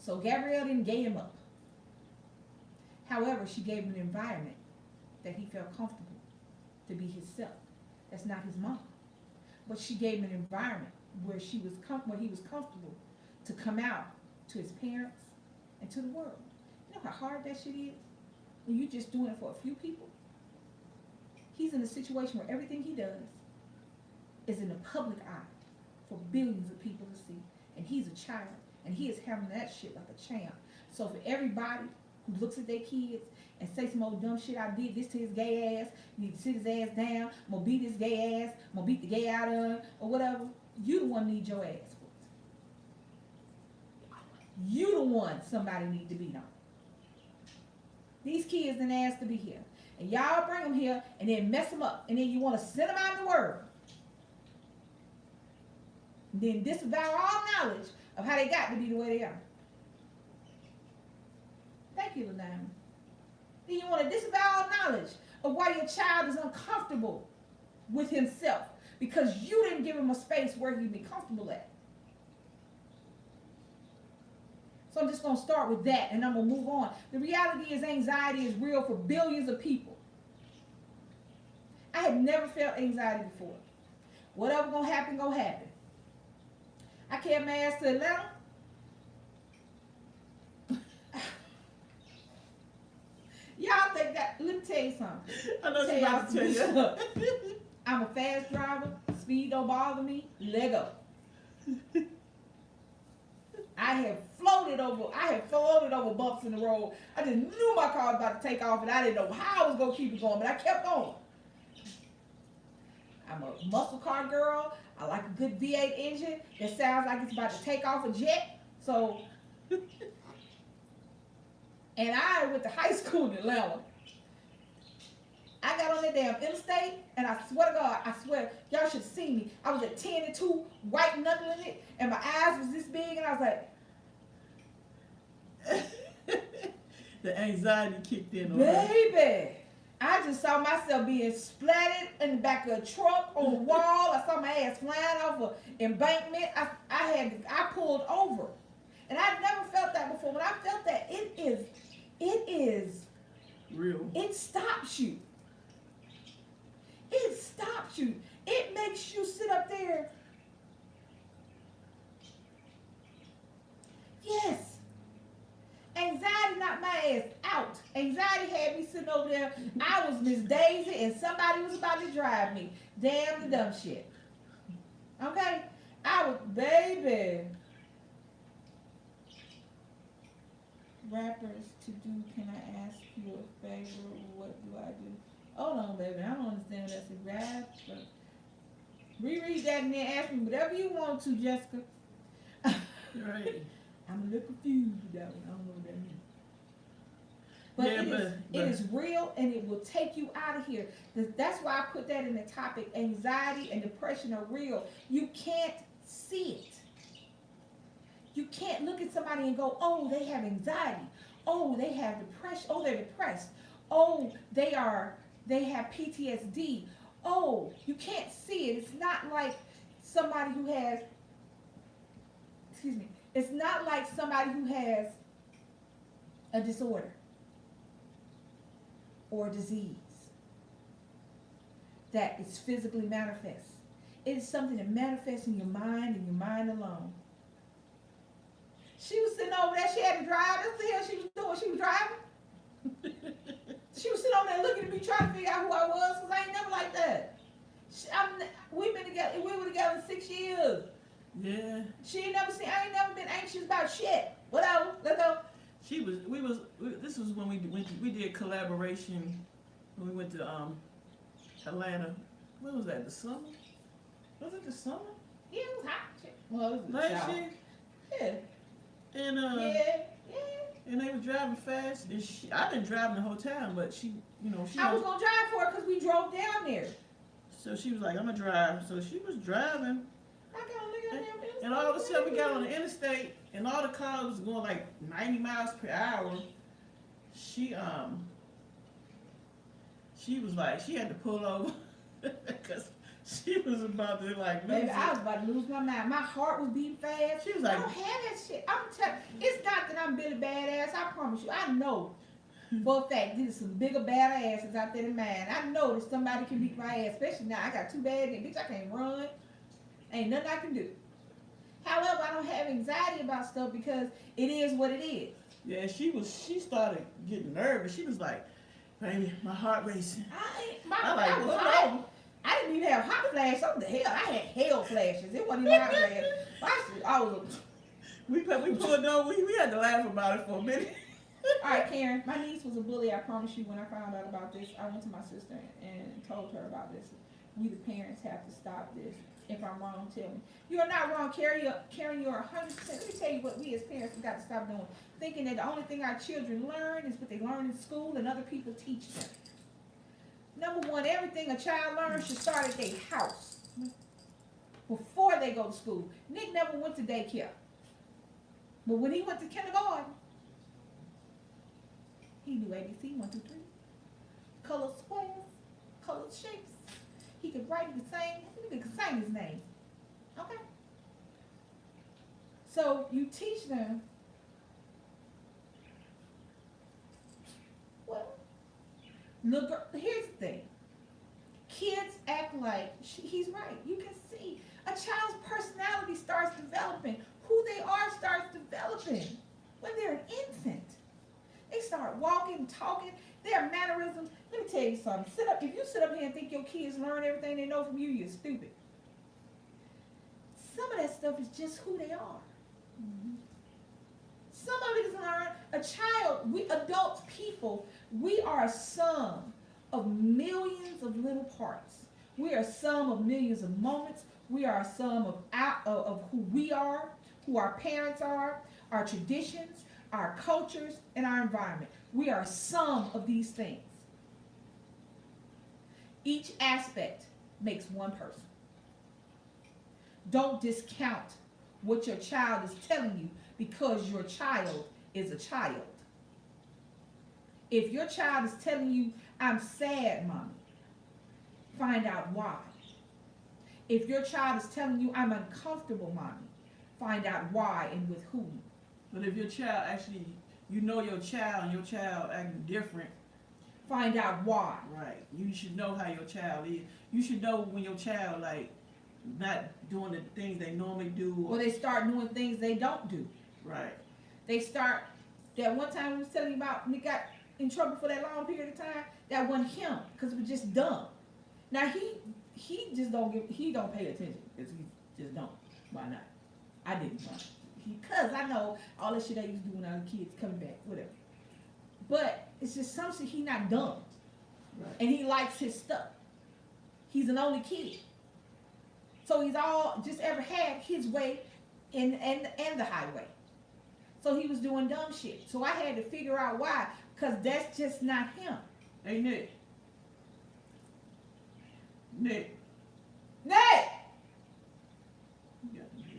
So Gabrielle didn't gay him up. However, she gave him an environment that he felt comfortable to be himself. That's not his mom. But she gave him an environment where he was comfortable to come out to his parents and to the world. You know how hard that shit is? When you're just doing it for a few people? He's in a situation where everything he does is in the public eye for billions of people to see. And he's a child. And he is handling that shit like a champ. So for everybody who looks at their kids and say some old dumb shit, I did this to his gay ass, you need to sit his ass down, I'm gonna beat his gay ass, I'm gonna beat the gay out of him, or whatever, you the one need your ass whooped. You the one somebody need to beat on. These kids didn't ask to be here. And y'all bring them here and then mess them up. And then you want to send them out in the world. And then disavow all knowledge of how they got to be the way they are. Thank you, Lana. Then you want to disavow all knowledge of why your child is uncomfortable with himself. Because you didn't give him a space where he'd be comfortable at. So I'm just going to start with that and I'm going to move on. The reality is anxiety is real for billions of people. I had never felt anxiety before. Whatever going to happen, going to happen. I carried my ass to Atlanta. Y'all think that, let me tell you something. I know you're about to tell you. I'm a fast driver. Speed don't bother me. Let go. I have floated over bumps in the road. I just knew my car was about to take off and I didn't know how I was going to keep it going, but I kept going. I'm a muscle car girl. I like a good V8 engine that sounds like it's about to take off a jet. So, and I went to high school in Atlanta. I got on that damn interstate, and I swear to God, y'all should see me. I was at 10 and 2, white knuckling it, and my eyes was this big, and I was like, the anxiety kicked in. baby, I just saw myself being splattered in the back of a truck on the wall. I saw my ass flying off an embankment. I pulled over, and I've never felt that before. When I felt that, it is real. It stops you. It stops you. It makes you sit up there. Yes. Anxiety knocked my ass out. Anxiety had me sitting over there. I was Miss Daisy and somebody was about to drive me. Damn the dumb shit. Okay? I was, baby. Rappers to do, can I ask you a favor? What do I do? Hold on, baby. I don't understand what that's a rap. But reread that and then ask me whatever you want to, Jessica. Right. I'm a little confused with that one. I don't know what that means. But, yeah, it is real and it will take you out of here. That's why I put that in the topic. Anxiety and depression are real. You can't see it. You can't look at somebody and go, oh, they have anxiety. Oh, they have depression. Oh, they're depressed. Oh, they have PTSD. Oh, you can't see it. It's not like somebody who has, it's not like somebody who has a disorder or a disease that is physically manifest. It is something that manifests in your mind and your mind alone. She was sitting over there. She had to drive. That's the hell she was doing. She was driving. She was sitting over there looking at me, trying to figure out who I was, because I ain't never like that. We were together 6 years. Yeah. I ain't never been anxious about shit. Whatever. Let's go. This was when we did collaboration when we went to Atlanta. When was that? The summer? Was it the summer? Yeah, it was hot. Well, it was last year. Yeah. And yeah. And they were driving fast. And I didn't drive in the whole time, but she I was gonna drive for her because we drove down there. So she was like, I'm gonna drive. So she was driving. I got a nigga down there. And all of a sudden we got on the interstate and all the cars was going like 90 miles per hour. She was like, she had to pull over because She was about to like lose Baby, it. I was about to lose my mind. My heart was beating fast. She was I like, don't have that shit. I'm telling. It's not that I'm Billy Badass. I promise you. I know for a fact there's some bigger badasses out there than mine. I know that somebody can beat my ass, especially now. I got 2 bad and bitch. I can't run. Ain't nothing I can do. However, I don't have anxiety about stuff because it is what it is. yeah, she started getting nervous. She was like, baby, my heart racing. I like, was what? hot. I didn't even have hot flashes. What the hell? I had hell flashes. It wasn't even hot flashes. I was. We pulled over. We had to laugh about it for a minute. All right, Karen. My niece was a bully. I promise you. When I found out about this, I went to my sister and told her about this. We the parents have to stop this. If I'm wrong, tell me. You are not wrong, Karen. You're 100%. Let me tell you what we as parents have got to stop doing. Thinking that the only thing our children learn is what they learn in school and other people teach them. Number one, everything a child learns should start at their house before they go to school. Nick never went to daycare. But when he went to kindergarten, he knew ABC 1, 2, 3. Colored squares, colored shapes. He could write, he could sing his name. Okay? So you teach them, well, look, here's the thing. Kids act like, he's right. You can see a child's personality starts developing. Who they are starts developing when they're an infant. They start walking, talking, their mannerisms. Let me tell you something. If you sit up here and think your kids learn everything they know from you, you're stupid. Some of that stuff is just who they are. Mm-hmm. Some of it is learned. A child, we adults, people, we are a sum of millions of little parts. We are a sum of millions of moments. We are a sum of who we are, who our parents are, our traditions, our cultures, and our environment. We are a sum of these things. Each aspect makes one person. Don't discount what your child is telling you because your child is a child. If your child is telling you, I'm sad, mommy, find out why. If your child is telling you, I'm uncomfortable, mommy, find out why and with whom. But if your child actually, you know your child and your child acting different, find out why. Right. You should know how your child is. You should know when your child like not doing the things they normally do. Or they start doing things they don't do. Right. They start, that one time I was telling you about, Nick got in trouble for that long period of time, that wasn't him, because it was just dumb. Now he just don't pay attention, because he just don't. Why not? I didn't want because I know all the shit I used to do when I was a kid coming back, whatever. But it's just some shit he not dumb. Right. And he likes his stuff. He's an only kid. So he's all just ever had his way and the highway. So he was doing dumb shit. So I had to figure out why, because that's just not him. Hey, Nick. Nick.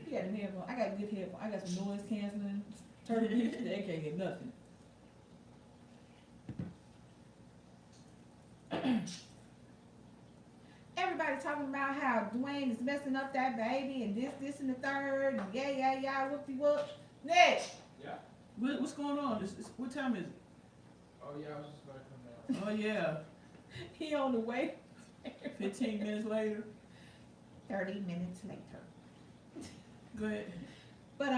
You got the headphone. I got good headphone. I got some noise canceling. Turtle Beach. They can't get nothing. Everybody talking about how Dwayne is messing up that baby and this and the third and yeah, whoopty whoop. Next. Yeah. What's going on? What time is it? Oh yeah, I was just about to come down. Oh yeah. He on the way. 15 minutes later. 30 minutes later. Go ahead. But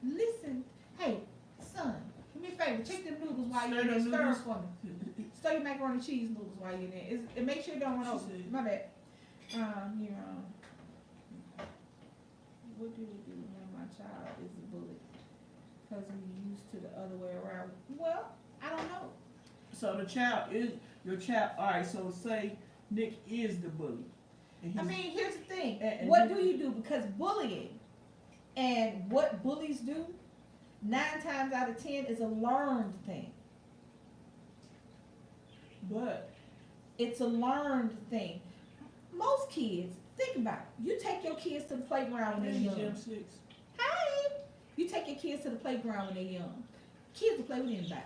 listen, hey, son, do me a favor, check them noodles while you're in there. Stir for me. Stir your macaroni and cheese noodles while you're in there. And make sure you don't run over. My bad. What do we do when my child is a bully? Because we're used to the other way around. Well, I don't know. So the child is your child. All right. So say Nick is the bully. I mean, here's the thing. And what do you do? Because bullying and what bullies do, 9 times out of 10 is a learned thing. But it's a learned thing. Most kids, think about it. You take your kids to the playground when they're young. Gym 6. Hey! You take your kids to the playground when they're young. Kids will play with anybody.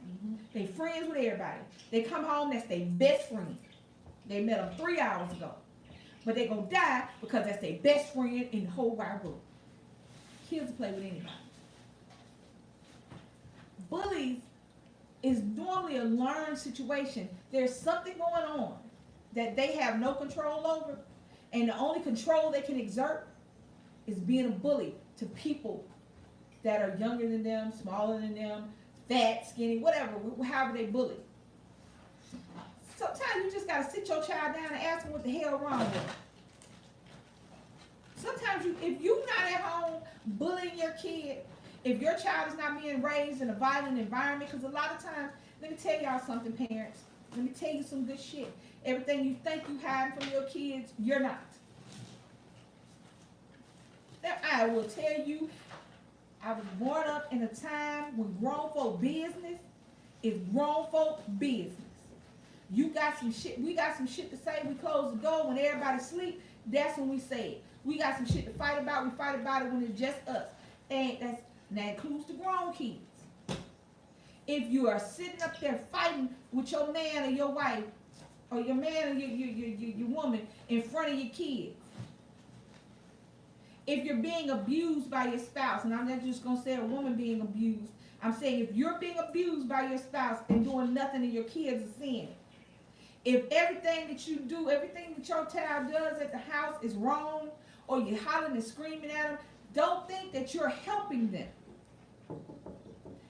Mm-hmm. They friends with everybody. They come home, that's their best friend. They met them 3 hours ago. But they're going to die because that's their best friend in the whole wide world. Kids play with anybody. Bullies is normally a learned situation. There's something going on that they have no control over, and the only control they can exert is being a bully to people that are younger than them, smaller than them, fat, skinny, whatever, however they bully. Sometimes you just gotta sit your child down and ask them what the hell wrong with them. Sometimes if you're not at home bullying your kid, if your child is not being raised in a violent environment, because a lot of times, let me tell y'all something, parents. Let me tell you some good shit. Everything you think you hiding from your kids, you're not. I will tell you, I was born up in a time when grown folk business is grown folk business. You got some shit, we got some shit to say, we close the door when everybody sleep, that's when we say it. We got some shit to fight about, we fight about it when it's just us. And that includes the grown kids. If you are sitting up there fighting with your man or your wife, or your man or your woman in front of your kids, if you're being abused by your spouse, and I'm not just going to say a woman being abused, I'm saying if you're being abused by your spouse and doing nothing and your kids are seeing it, if everything that you do, everything that your child does at the house is wrong, or you're hollering and screaming at them, don't think that you're helping them.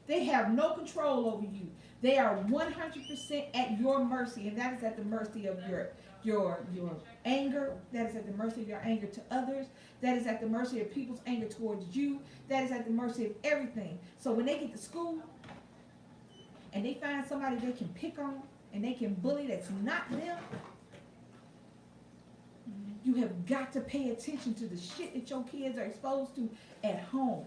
They have no control over you. They are 100% at your mercy, and that is at the mercy of your anger. That is at the mercy of your anger to others. That is at the mercy of people's anger towards you. That is at the mercy of everything. So when they get to school and they find somebody they can pick on and they can bully that's not them, you have got to pay attention to the shit that your kids are exposed to at home.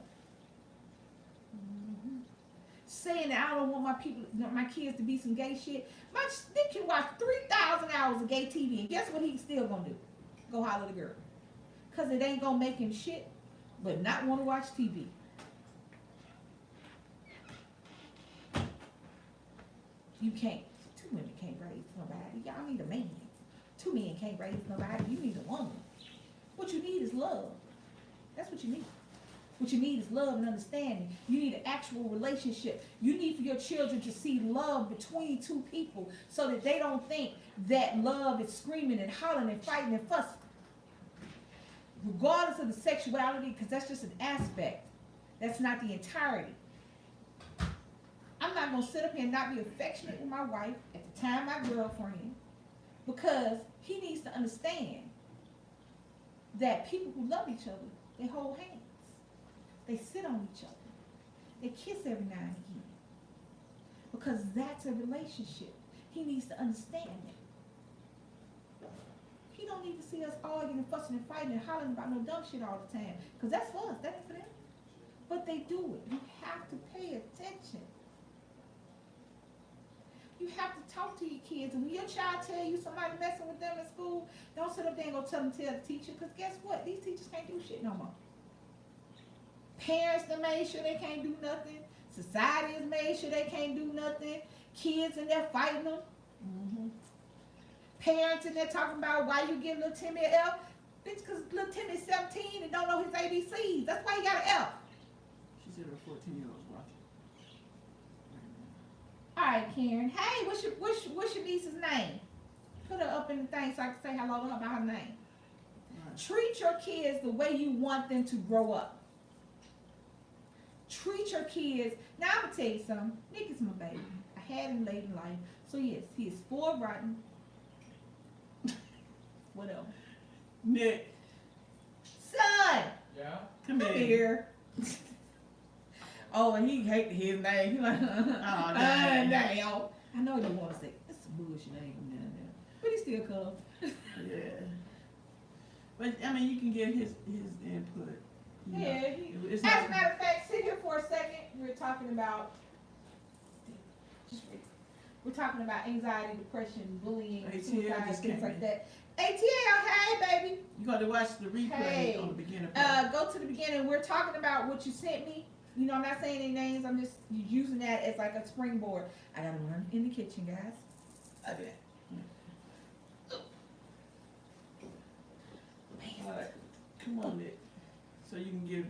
Saying that I don't want my kids to be some gay shit. They can watch 3,000 hours of gay TV, and guess what he's still gonna do? Go holler at the girl. Cause it ain't gonna make him shit, but not want to watch TV. You can't. Two women can't raise nobody. Y'all need a man. Two men can't raise nobody. You need a woman. What you need is love. That's what you need. What you need is love and understanding. You need an actual relationship. You need for your children to see love between two people so that they don't think that love is screaming and hollering and fighting and fussing. Regardless of the sexuality, because that's just an aspect. That's not the entirety. I'm not going to sit up here and not be affectionate with my wife, at the time my girlfriend, because he needs to understand that people who love each other, they hold hands. They sit on each other. They kiss every now and again. Because that's a relationship. He needs to understand that. He don't need to see us arguing and fussing and fighting and hollering about no dumb shit all the time. Because that's for us. That ain't for them. But they do it. You have to pay attention. You have to talk to your kids. And when your child tell you somebody messing with them in school, don't sit up there and go tell the teacher. Because guess what? These teachers can't do shit no more. Parents that made sure they can't do nothing. Society has made sure they can't do nothing. Kids in there fighting them. Parents in there talking about why you give little Timmy an F. Bitch, because little Timmy's 17 and don't know his ABCs. That's why he got an F. She said her 14-year-old's watching. All right, Karen. Hey, what's your niece's name? Put her up in the thing so I can say hello to her about her name. Right. Treat your kids the way you want them to grow up. Treat your kids. Now I'm gonna tell you something. Nick is my baby. I had him late in life. So yes, he is spoiled rotten. What else? Nick. Son! Yeah? Come here. Oh, and he hated his name. He like, oh, damn. I know you want to say, it's some bullshit name from down there. But he still comes. Yeah. But, I mean, you can get his input. You Yeah. know, As a matter of fact, sit here for a second. We're talking about anxiety, depression, bullying, suicide, things like that. ATL, hey baby. You got to watch the replay on the beginning part. Go to the beginning. We're talking about what you sent me. You know, I'm not saying any names. I'm just using that as like a springboard. I got to learn in the kitchen, guys. Okay.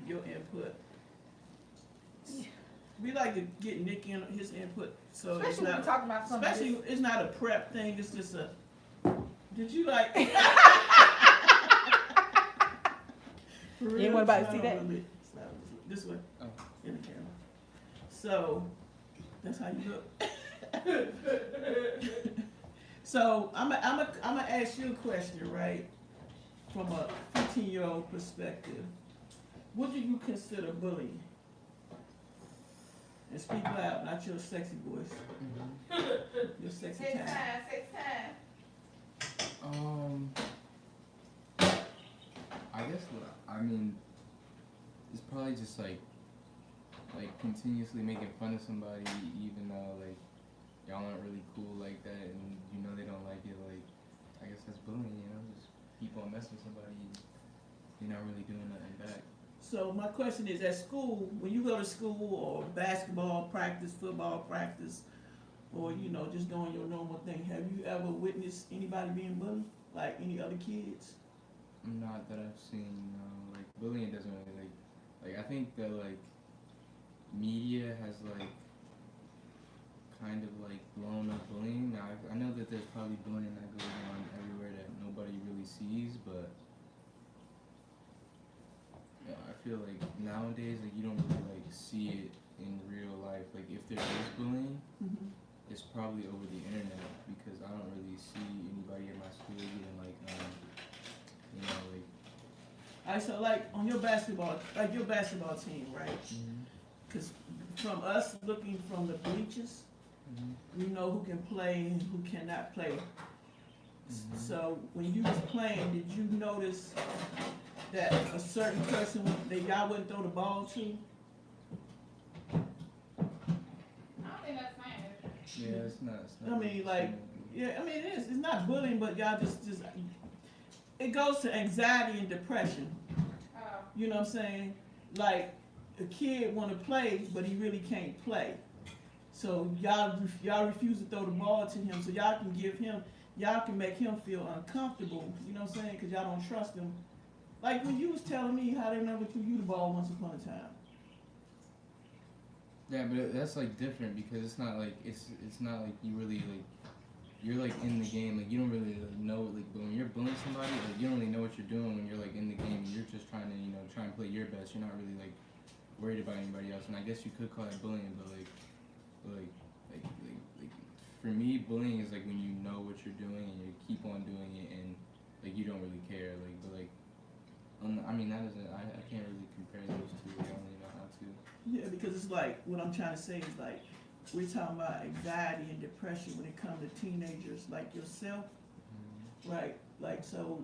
your input. We like to get Nick in his input, so it's Especially when not. we're talking about something. Especially, it's not a prep thing. It's just a. Did you like? For real? You want everybody to see No, that? really. It's not this way. Oh. In the camera. So, that's how you look. So I'm gonna ask you a question, right? From a 15-year-old perspective, what do you consider bullying? And speak loud, not your sexy voice. Your sexy time. Six time. I guess I mean, it's probably just like continuously making fun of somebody, even though like y'all aren't really cool like that, and you know they don't like it. Like, I guess that's bullying, you know, just keep on messing with somebody, you're not really doing nothing back. So my question is, at school, when you go to school or basketball practice, football practice, or you know just doing your normal thing, have you ever witnessed anybody being bullied, like any other kids? Not that I've seen, like bullying doesn't really like I think that like media has like kind of like blown up bullying. Now I know that there's probably bullying that goes on everywhere that nobody really sees, but yeah, I feel like nowadays like you don't really like see it in real life. Like if there is bullying, it's probably over the internet, because I don't really see anybody in my school even like you know like. Alright, so like on your basketball team, right? Because from us looking from the bleachers, we know who can play and who cannot play. So when you was playing, did you notice that a certain person that y'all wouldn't throw the ball to? I don't think that's mine. Yeah, it's not. I mean, like, yeah, I mean it is. It's not bullying, but y'all just it goes to anxiety and depression. You know what I'm saying? Like, a kid want to play, but he really can't play. So y'all refuse to throw the ball to him, so y'all can make him feel uncomfortable. You know what I'm saying? Because y'all don't trust him. Like when you was telling me how they never threw you the ball once upon a time. Yeah, but that's like different, because it's not like it's not like you really like you're like in the game, like you don't really like, know like, but when you're bullying somebody, like you don't really know what you're doing when you're like in the game, and you're just trying to try and play your best. You're not really like worried about anybody else, and I guess you could call it bullying, but like for me, bullying is like when you know what you're doing and you keep on doing it, and like you don't really care, like but like I mean that isn't I can't really compare those two. Like, I don't really know how to. Yeah, because it's like what I'm trying to say is like we're talking about anxiety and depression when it comes to teenagers like yourself, right? Like so,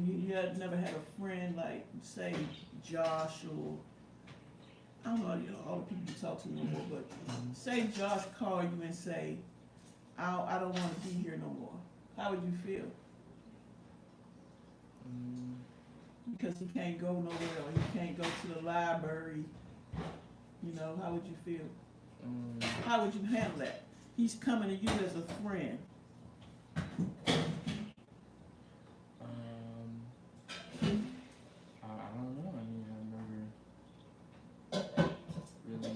you had never had a friend like say Josh or I don't know all the people you talk to no more, but say Josh call you and say, I don't want to be here no more. How would you feel? Because he can't go nowhere, or he can't go to the library. You know, how would you feel? How would you handle that? He's coming to you as a friend. I don't know. I mean, I never really.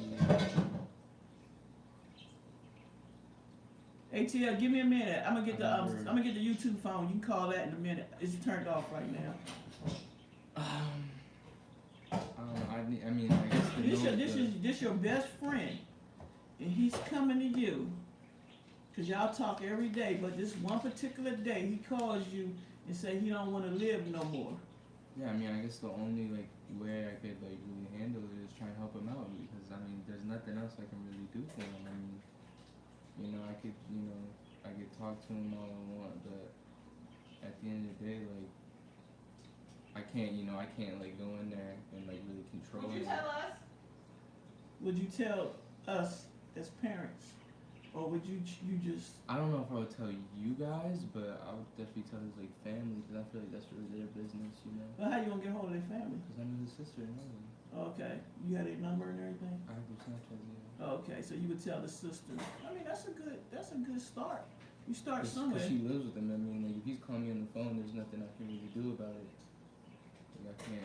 ATL, give me a minute. I'm gonna get the YouTube phone. You can call that in a minute. It's turned off right now. I mean, I guess this your best friend, and he's coming to you, cause y'all talk every day. But this one particular day, he calls you and say he don't want to live no more. Yeah, I mean, I guess the only like way I could like really handle it is try and help him out, because I mean, there's nothing else I can really do for him. I mean, I could talk to him all I want, but at the end of the day, like. I can't like go in there and like really control Would you it. tell us? Would you tell us as parents, or would you just? I don't know if I would tell you guys, but I would definitely tell his like family, because I feel like that's really their business, Well, how you gonna get hold of their family? Because I knew his sister and all of them. Okay, you had a number and everything. I have their Snapchat, yeah. Okay, so you would tell the sister. I mean, that's a good start. You start somewhere. Because she lives with him. I mean, like if he's calling me on the phone, there's nothing I can really do about it. I can't,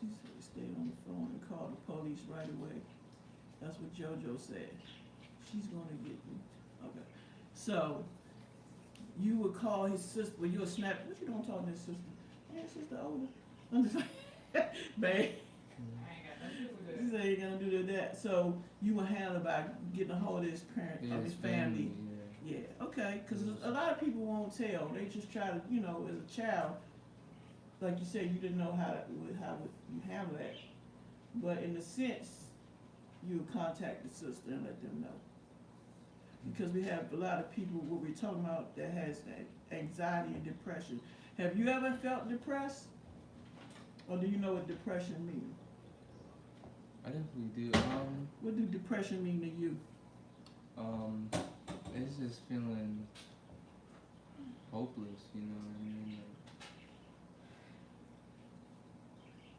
She said, stay on the phone and call the police right away. That's what JoJo said. She's gonna get you. Okay. So, you would call his sister, well, you would snap, what you doing talking to his sister? Yeah, sister older. I'm just like, babe. She said you're gonna do that. So, you would handle by getting a hold of his parent, of his family. Yeah, okay, because a lot of people won't tell. They just try to, you know, as a child, like you said, you didn't know how would you handle that. But in a sense, you would contact the sister and let them know. Because we have a lot of people, what we're talking about, that has anxiety and depression. Have you ever felt depressed? Or do you know what depression means? I definitely do. What do depression mean to you? It's just feeling hopeless, you know what I mean?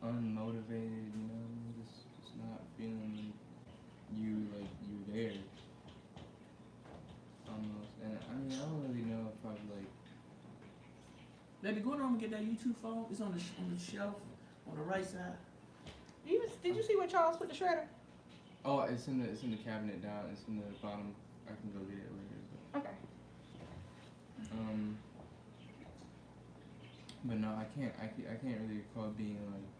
Like, unmotivated, you know what I mean? Just not feeling like you're there. Almost. And I mean, I don't really know if I've like. Baby, go on and get that YouTube phone. It's on the shelf on the right side. Did you see where Charles put the shredder? Oh, it's in the cabinet down. It's in the bottom. I can go get it later. Okay. But no, I can't really recall being like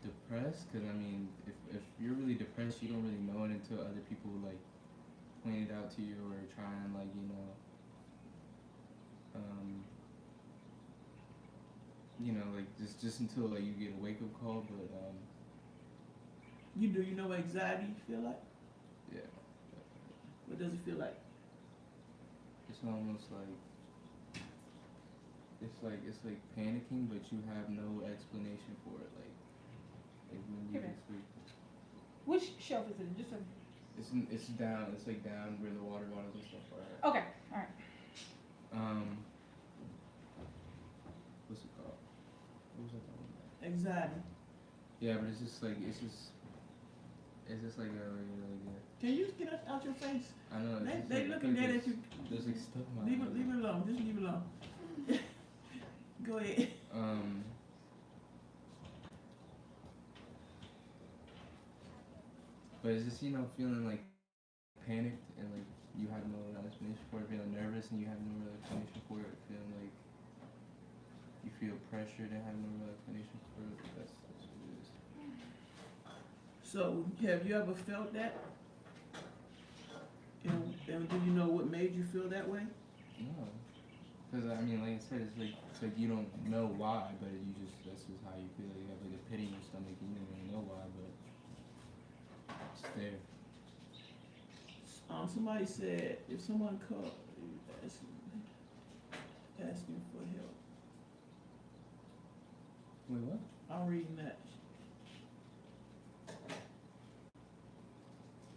depressed. Cause I mean, if you're really depressed, you don't really know it until other people like point it out to you or try and like like just until like you get a wake up call. But You know what anxiety feel like? yeah. What does it feel like? It's almost like it's like panicking, but you have no explanation for it. Like when you Okay. just like, Which shelf is it? Just a. it's down. It's like down where the water bottles and stuff are. Okay. All right. What's it called? What was it called? Anxiety. Yeah, but it's just like a Can you get it out your face? I know. They looking dead at you. There's like stuff in my Leave it alone. Just leave it alone. Go ahead. But it's just feeling like panicked and like you have no real explanation for it, feeling nervous and you have no real explanation for it, feeling like you feel pressured and have no real explanation for it. That's what it is. So, have you ever felt that? And do you know what made you feel that way? No, because I mean, like I said, it's like you don't know why, but that's just how you feel. You have like a pit in your stomach, and you don't really know why, but it's there. Somebody said if someone called asking for help. Wait, what? I'm reading that.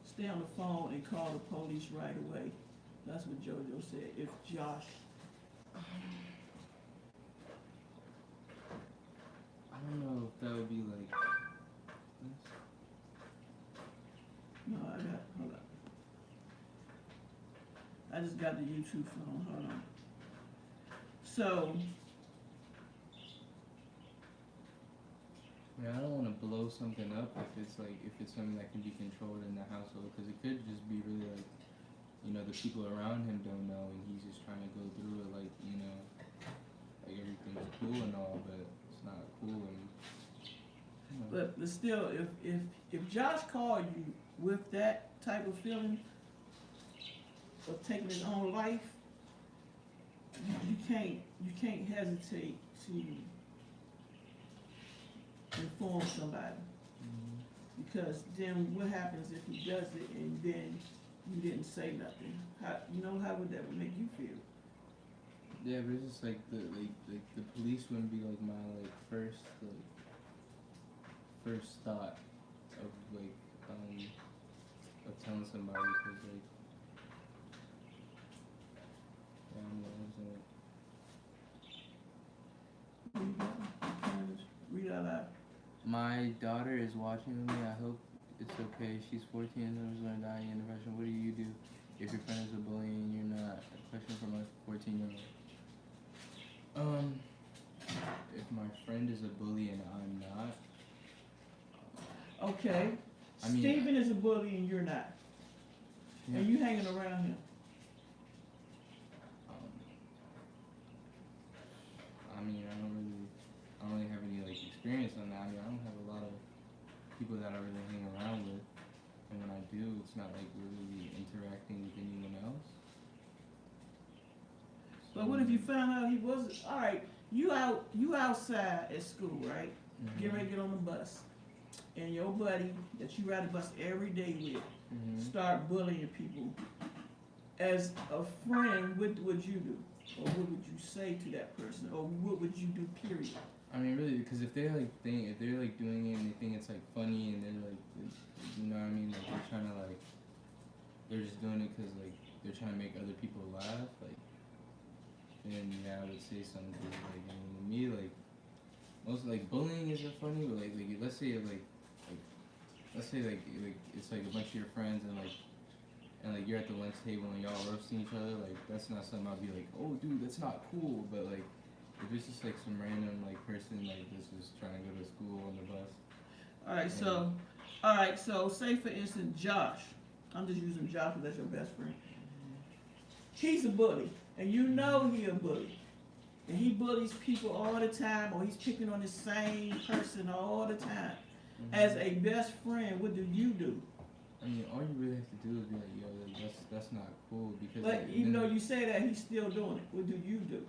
Stay on the phone and call the police right away. That's what JoJo said. If Josh. I don't know if that would be like. No, hold up. I just got the YouTube phone. Hold on. So. I mean, I don't want to blow something up if it's something that can be controlled in the household, because it could just be really like, the people around him don't know, and he's just trying to go through it like everything's cool and all, but it's not cool. And But still, if Josh called you with that type of feeling of taking his own life, you can't hesitate to inform somebody. Because then what happens if he does it and then you didn't say nothing? How would that make you feel? yeah, but it's just like the police wouldn't be like my first thought of of telling somebody, because I don't know. Read out loud. My daughter is watching me. I hope it's okay. She's 14 and is going to die in depression. What do you do if your friend is a bully and you're not? A question from a 14-year-old. if my friend is a bully and I'm not, Okay. I mean- Steven is a bully and you're not. yeah, And you hanging around him. I mean, I don't really have any like experience on that. I mean, I don't have a lot of people that I really hang around with, and when I do, it's not like we're really interacting with anyone else. But what if you found out he wasn't? All right, you outside at school, right? Get ready to get on the bus, and your buddy that you ride the bus every day with start bullying people. As a friend, what would you do, or what would you say to that person, or what would you do? Period. I mean, really, because if they're like doing it and they think it's like funny and they're like, you know what I mean, like they're trying to like, they're just doing it because like they're trying to make other people laugh, like, then yeah, I would say something. Like, I mean, to me, like, most like bullying isn't funny, but like let's say like it's like a bunch of your friends and like you're at the lunch table and y'all roasting each other, like that's not something I'd be like, oh dude, that's not cool. But like if it's just like some random like person like this is trying to go to school on the bus. All right, so say for instance Josh. I'm just using Josh because that's your best friend. He's a bully, and you know he a bully. And he bullies people all the time, or he's picking on the same person all the time. As a best friend, what do you do? I mean, all you really have to do is be like, yo, like, that's not cool because. But like, even though you say that, he's still doing it. What do you do?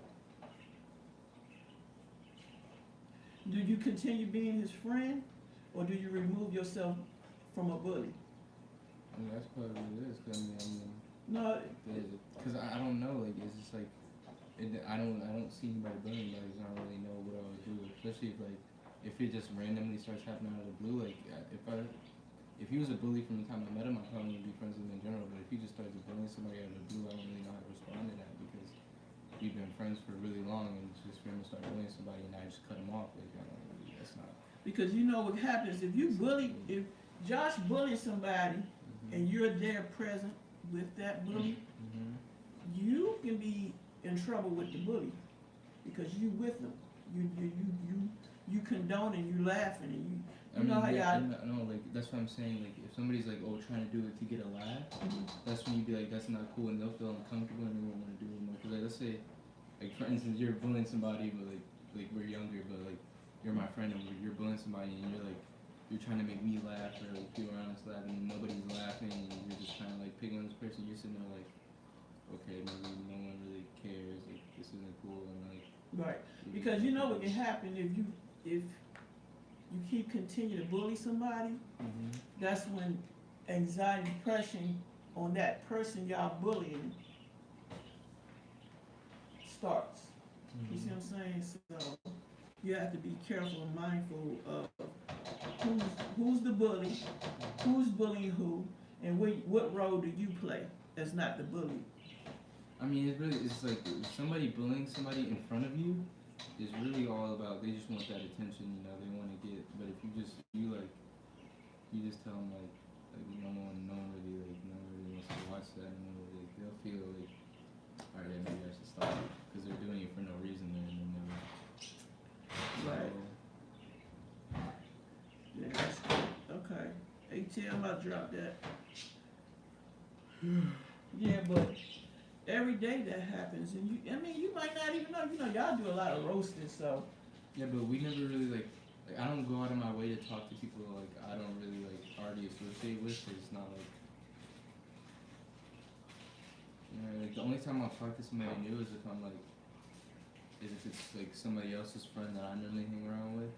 Do you continue being his friend, or do you remove yourself from a bully? I mean, that's probably what it is. Cause I mean, No. because I don't know. Like, it's just like, I don't see anybody bullying anybody. So I don't really know what I would do. Especially if it just randomly starts happening out of the blue. Like, if he was a bully from the time I met him, I probably wouldn't be friends with him in general. But if he just started bullying somebody out of the blue, I don't really know how to respond to that because we've been friends for really long, and it's just for him to start bullying somebody and I just cut him off. Like, I don't really, that's not. Because you know what happens if if Josh bullies somebody and you're there present with that bully, you can be in trouble with the bully because you with them. You condoning, you laughing, and you know how y'all. No, like that's what I'm saying. Like if somebody's like, oh, trying to do it to get a laugh, that's when you be like, that's not cool, and they'll feel uncomfortable and they won't want to do it more. Cause like let's say, like for instance, you're bullying somebody, but like we're younger, but like you're my friend and you're bullying somebody, and you're trying to make me laugh or like people around us laugh, and nobody's laughing, and you're just trying to like pick on this person. You're sitting there like, okay, maybe no one really cares. Like this isn't cool, and like. Right, because you know what can happen if you keep continuing to bully somebody. That's when anxiety, depression on that person y'all bullying starts. You see what I'm saying? So you have to be careful and mindful of who's the bully, who's bullying who, and what role do you play as not the bully. I mean, it's like somebody bullying somebody in front of you is really all about, they just want that attention, you know, they want to get, but if you just tell them like no one really wants to watch that, and they'll feel like, alright, yeah, maybe I should stop, because they're doing it for no reason, Right. Yeah, that's good. Okay. ATM, I dropped that. Yeah, but every day that happens, and you might not even know. You know, y'all do a lot of roasting, so. Yeah, but we never really like I don't go out of my way to talk to people like I don't really like already associate with. Cause it's not like, you know, like the only time I'll talk to somebody new is if it's like somebody else's friend that I normally hang around with,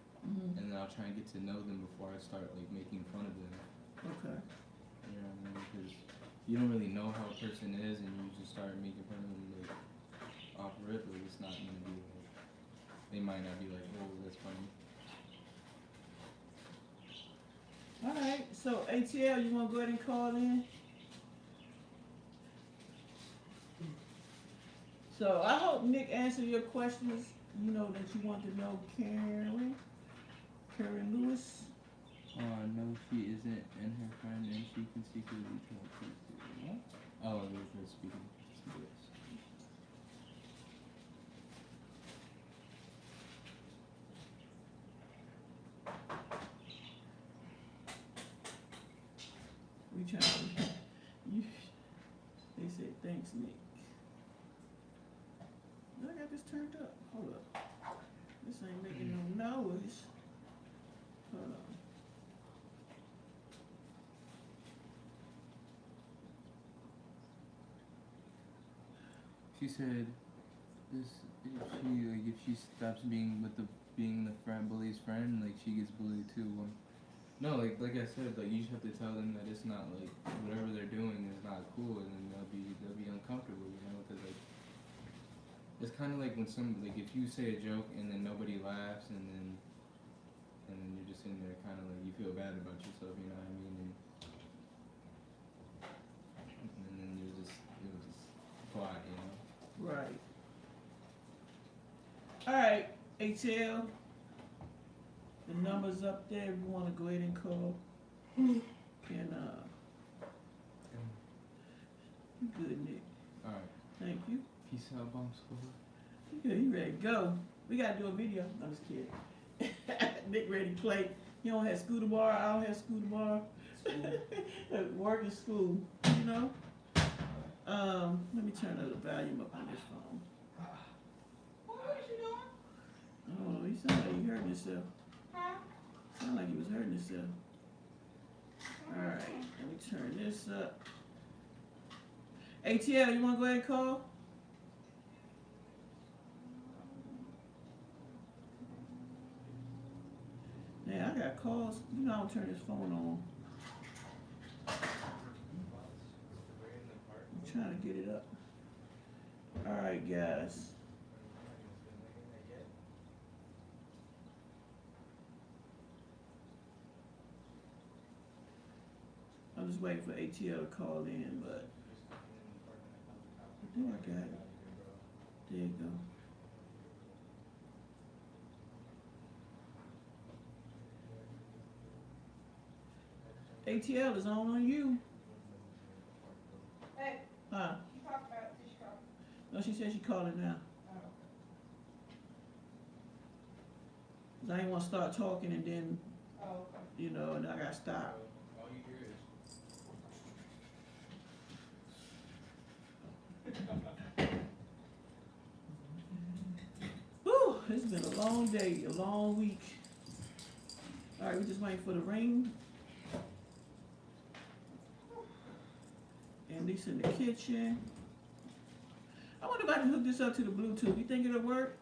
and then I'll try and get to know them before I start like making fun of them. Okay. You know what I mean? Because you don't really know how a person is, and you just start making fun of them like off rip, but it's not gonna be like, they might not be like, oh, that's funny. Alright, so ATL, you wanna go ahead and call in? So I hope Nick answered your questions, you know, that you want to know. Karen Lewis. No, she isn't, and her friend, and she can secretly talk to you. What? Oh, there's her speaking. Yes. They said, thanks, Nick. I got this turned up. Hold up. This ain't making no noise. Hold on. She said, this if she stops being the friend bully's friend, like she gets bullied too. No, like I said, like you just have to tell them that it's not like whatever they're doing is not cool, and then they'll be uncomfortable, you know, because like it's kind of like when like if you say a joke and then nobody laughs, and then you're just sitting there kind of like you feel bad about yourself, you know what I mean, and then you're just quiet, you know. Right. Alright, ATL. The number's up there if you want to go ahead and call. And, you good, Nick. Alright. Thank you. Peace out, bomb school. Yeah, you ready to go. We gotta do a video. I'm just kidding. Nick ready to play. You don't have school tomorrow, I don't have school tomorrow. Work and school, you know? Let me turn the volume up on this phone. What is you doing? Oh, you sound like you hurting yourself. Huh? Sound like he was hurting himself. Alright, let me turn this up. ATL, you wanna go ahead and call? Yeah, I got calls. You know I don't turn this phone on. I'm trying to get it up. Alright, guys. I'm just waiting for ATL to call in, but I think I got it. There you go. ATL is on you. Hey, Huh? you talked about this call. No, she said she calling now. Oh. 'Cause I ain't want to start talking and then, Oh, okay. you know, and I got to stop. All you hear is. Whew, it's been a long day, a long week. Alright, we just waiting for the ring. And Lisa in the kitchen. I wonder if I can hook this up to the Bluetooth. You think it'll work?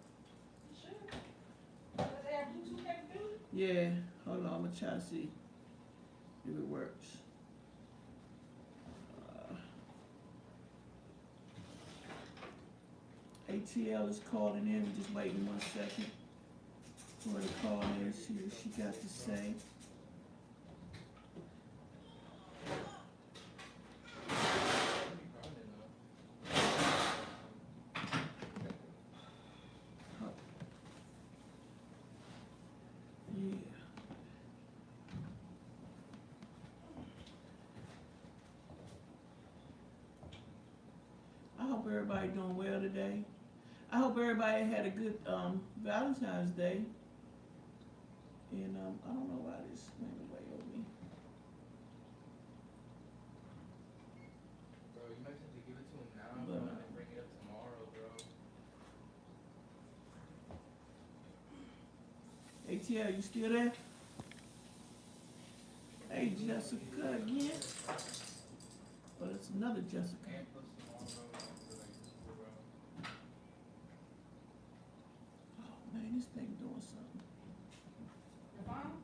Sure. Does they have Bluetooth capability? Yeah. Hold on, I'm gonna try to see if it works. ATL is calling in. We're just waiting 1 second for her to call in. See what she got to say. Yeah. I hope everybody doing well today. I hope everybody had a good Valentine's Day. And I don't know why this went away on me. Bro, you might have to give it to him now, But, bro, and bring it up tomorrow, bro. ATL, you still there? Hey, Jessica again. But it's another Jessica. And plus tomorrow, bro, bro. Oh man, this thing doing something. The phone?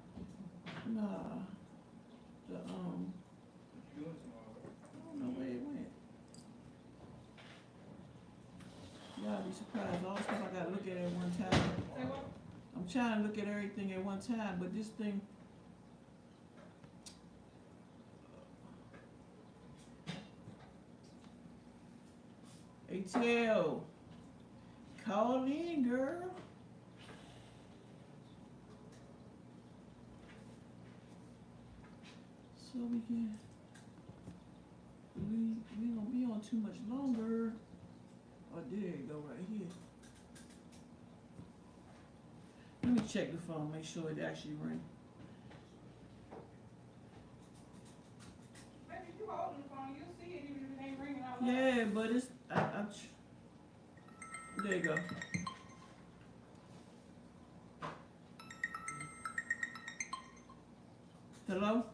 Nah. The What you doing tomorrow, bro? I don't know where it went. Y'all be surprised. All the stuff I gotta look at one time. Say what? I'm trying to look at everything at one time, but this thing. ATL, call in, girl. So we can. We gonna be on too much longer. Oh, there you go, right here. Let me check the phone, make sure it actually rings. Maybe if you holding the phone, you'll see it even if it ain't ringing out Yeah, but it's, there you go. Hello?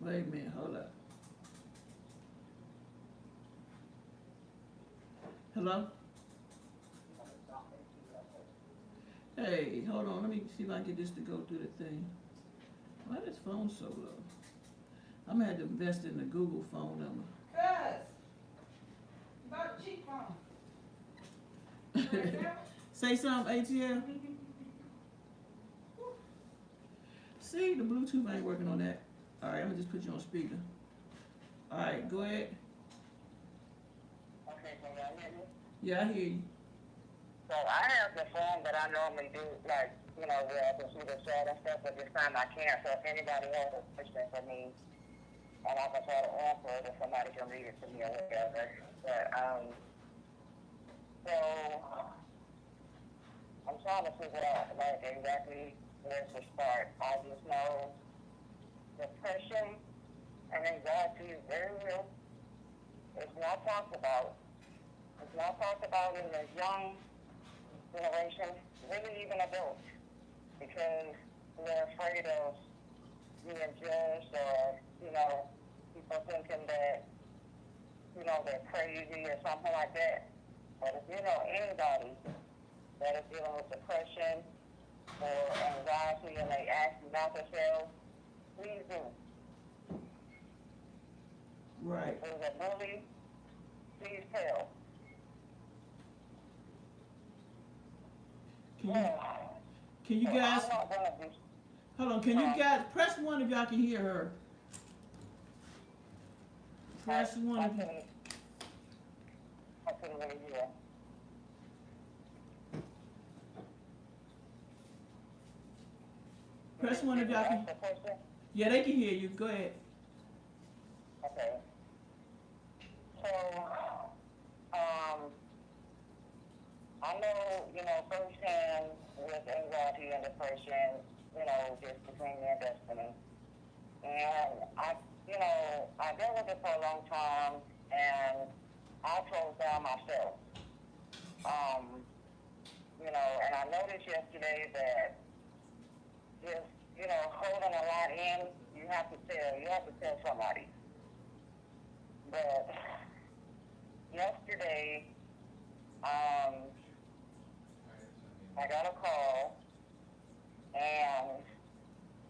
Wait a minute, hold up. Hello? Hey, hold on, let me see if I can get this to go through the thing. Why this phone so low? I'm gonna have to invest in the Google phone number. Cuz, about cheap phone. Say something, ATL. See, the Bluetooth ain't working on that. Alright, I'm gonna just put you on speaker. Alright, go ahead. Okay, can y'all hear me? Yeah, I hear you. So I have the phone that I normally do, like, where I can see the chat and stuff, but this time I can't. So if anybody has a question for me, and I can try to answer it, if somebody can read it to me or whatever. But, so I'm trying to figure out, like, exactly where to start. I just know depression and anxiety is very real. It's not talked about. It's not talked about in the young generation, really even adults, because they're afraid of being judged or, people thinking that, they're crazy or something like that. But if you know anybody that is dealing with depression or anxiety and they ask you not to tell, please do. Right. If there's a bully, please tell. Can you guys, I'm not gonna be, hold on, can you guys, press one if y'all can hear her. Press one if you, I couldn't really hear. press one if y'all can, Ask the question? yeah, they can hear you, go ahead. Okay. So, I know, firsthand with anxiety and depression, just between me and Destiny. And I dealt with it for a long time, and I closed down myself. And I noticed yesterday that just, holding a lot in, you have to tell somebody. But yesterday, I got a call, and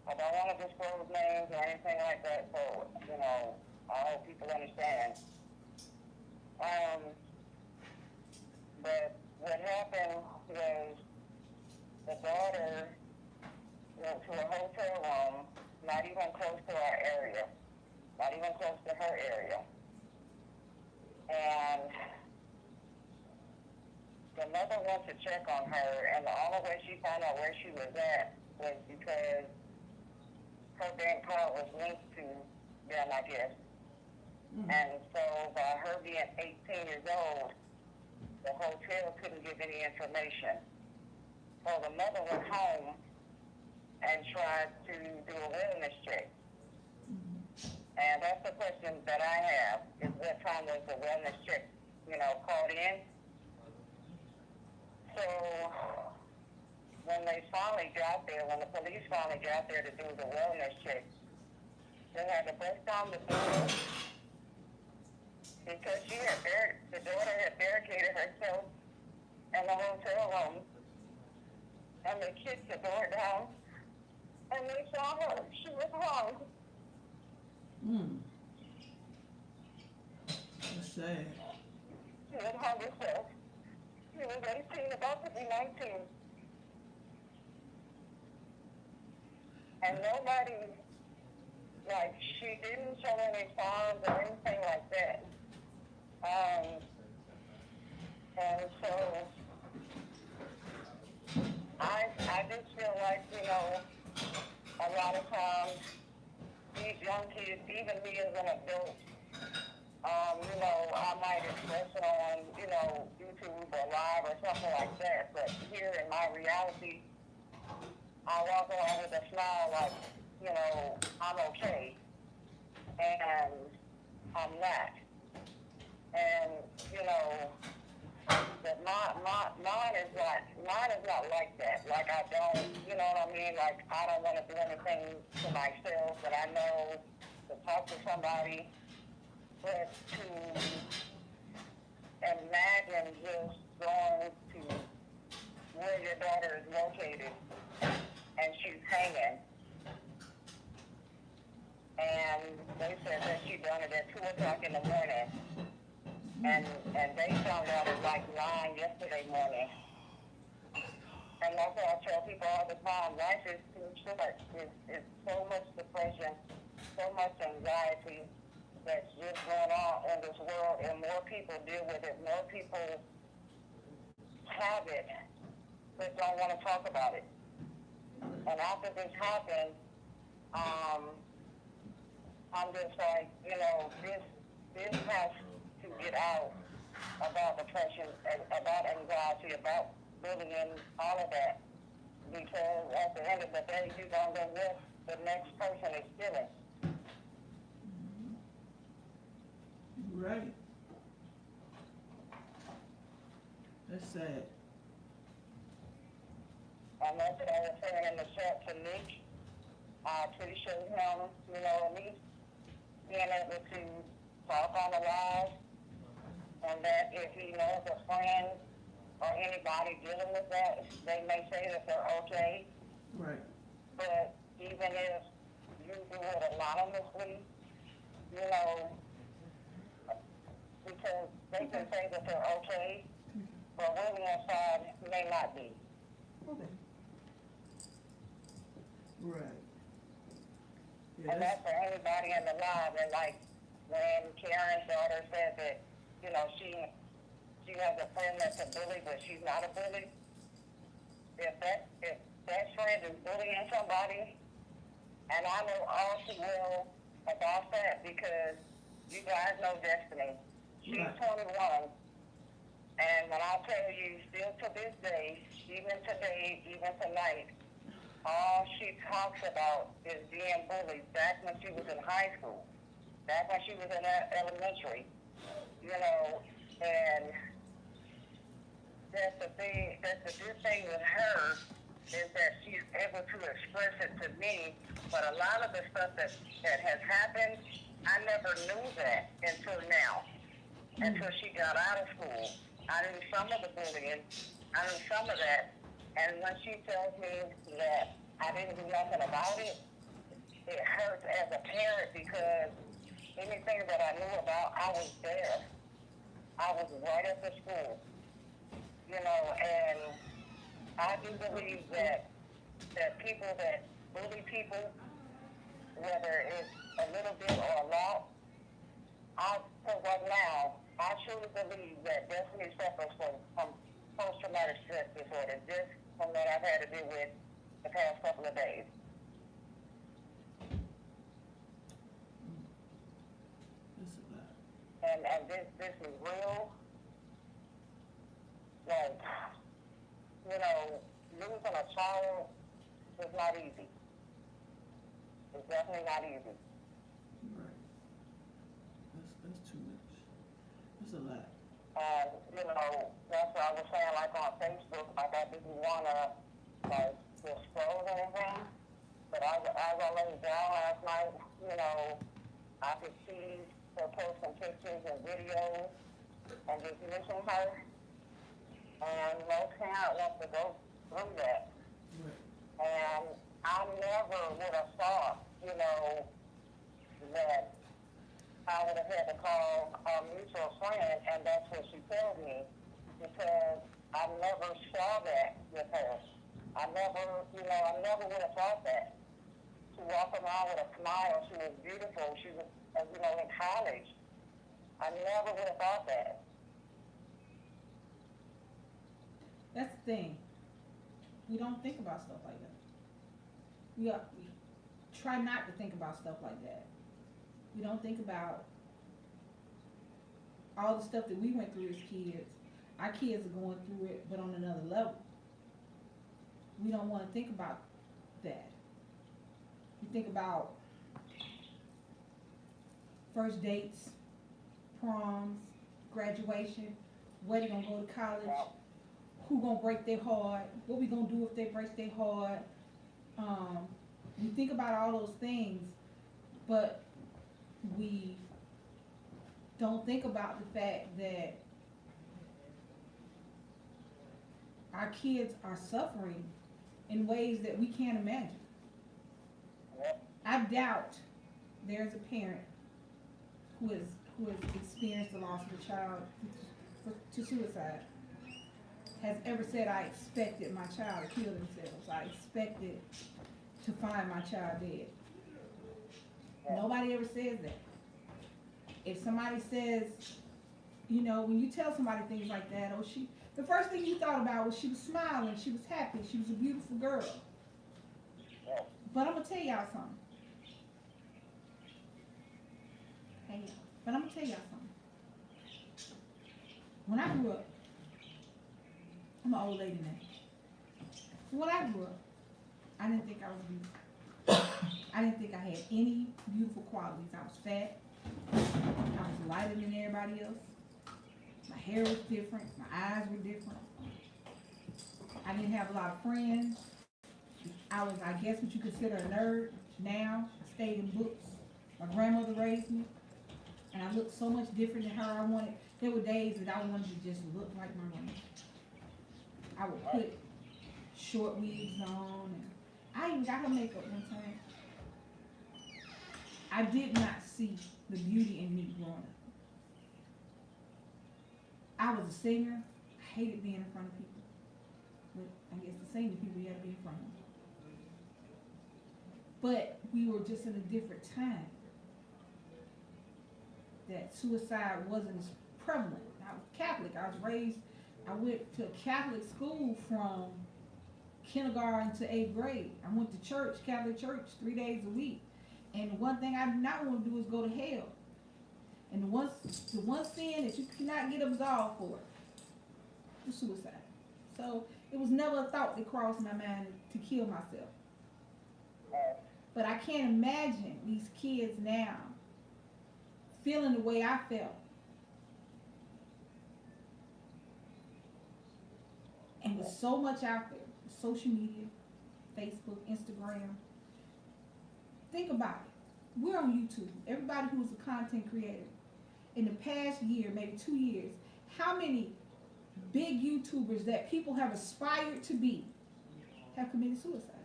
I don't want to disclose names or anything like that, so, I hope people understand. But what happened was the daughter went to a hotel room, not even close to our area, not even close to her area. And the mother went to check on her, and the only way she found out where she was at was because her bank card was linked to them, I guess. And so by her being 18 years old, the hotel couldn't give any information. So the mother went home and tried to do a wellness check. And that's the question that I have, is what time was the wellness check, called in? So when they finally got there, when the police finally got there to do the wellness check, they had to bust down the door because the daughter had barricaded herself in the hotel room, and they kicked the door down, and they saw her. She was hung. That's sad. She had hung herself. She was 18, about to be 19. And nobody, she didn't show any signs or anything like that. And so I just feel like, a lot of times these young kids, even me as an adult, I might express it on, YouTube or live or something like that, but here in my reality, I walk around with a smile like, I'm okay. and I'm not. And, you know, that mine is not like that. Like I don't, you know what I mean? Like I don't want to do anything to myself, but I know to talk to somebody, but to imagine just going to where your daughter is located and she's hanging. And they said that she done it at 2 o'clock in the morning. And they found out at like 9 yesterday morning. And that's what I tell people all the time. Life is too short. It's so much depression, so much anxiety that's just going on in this world, and more people deal with it. More people have it, but don't want to talk about it. And after this happened, I'm just like, you know, this has to get out about depression, about anxiety, about bullying, all of that. Because at the end of the day, you don't know what the next person is feeling. Right. That's sad. And that's what I was saying in the chat to Nick. I appreciate him, you know, at least being able to talk on the live, and that if he knows a friend or anybody dealing with that, they may say that they're okay. Right. But even if you do it anonymously, you know, because they can say that they're okay, but really inside may not be. Okay. Right. Yeah, And that's for anybody in the live. And like when Karen's daughter said that, you know, she has a friend that's a bully, but she's not a bully. If that friend is bullying somebody, and I know all too well about that because you guys know Destiny. She's 21, and when I tell you, still to this day, even today, even tonight, all she talks about is being bullied back when she was in high school, back when she was in elementary, you know, and that's the good thing with her is that she's able to express it to me, but a lot of the stuff that has happened, I never knew that until now, until she got out of school. I knew some of the bullying, I knew some of that, and when she tells me that I didn't do nothing about it, it hurts as a parent because anything that I knew about, I was there. I was right at the school, you know, and I do believe that people that bully people, whether it's a little bit or a lot, for right now, I truly believe that Destiny suffers from post-traumatic stress disorder, just from what I've had to deal with the past couple of days. That's a lot. And this is real. Like, you know, losing a child is not easy. It's definitely not easy. Right. That's too much. That's a lot. And, you know, that's what I was saying, like on Facebook, like I didn't want to, like, disclose anything. But as I laid down last night, you know, I could see her posting pictures and videos and just missing her. And no parent wants to go through that. Right. And I never would have thought, you know, that I would have had to call a mutual friend, and that's what she told me, because I never saw that with her. I never would have thought that. She walked around with a smile. She was beautiful. She was, you know, in college. I never would have thought that. That's the thing. We don't think about stuff like that. We try not to think about stuff like that. We don't think about all the stuff that we went through as kids. Our kids are going through it, but on another level. We don't want to think about that. We think about first dates, proms, graduation, where they gonna go to college, who gonna break their heart, what we gonna do if they break their heart. We think about all those things, but we don't think about the fact that our kids are suffering in ways that we can't imagine. I doubt there's a parent who has experienced the loss of a child to suicide has ever said, I expected my child to kill themselves. I expected to find my child dead. Nobody ever says that. If somebody says, you know, when you tell somebody things like that, oh, the first thing you thought about was she was smiling, she was happy, she was a beautiful girl. But I'm gonna tell y'all something. Hey, but I'm gonna tell y'all something. When I grew up, I'm an old lady now. When I grew up, I didn't think I was beautiful. I didn't think I had any beautiful qualities. I was fat. I was lighter than everybody else. My hair was different. My eyes were different. I didn't have a lot of friends. I was, I guess, what you consider a nerd. Now, I stayed in books. My grandmother raised me. And I looked so much different than her I wanted. There were days that I wanted to just look like my mama. I would put short wigs on. And I even got her makeup one time. I did not see the beauty in me growing up. I was a singer. I hated being in front of people. But I guess the same people you had to be in front of. But we were just in a different time. That suicide wasn't as prevalent. I was Catholic. I went to a Catholic school from kindergarten to 8th grade. I went to church, Catholic church, 3 days a week. And the one thing I did not want to do is go to hell. And the one sin that you cannot get absolved for is suicide. So it was never a thought that crossed my mind to kill myself. But I can't imagine these kids now feeling the way I felt. And with so much out there, social media, Facebook, Instagram, think about it. We're on YouTube. Everybody who's a content creator, in the past year, maybe 2 years, how many big YouTubers that people have aspired to be have committed suicide?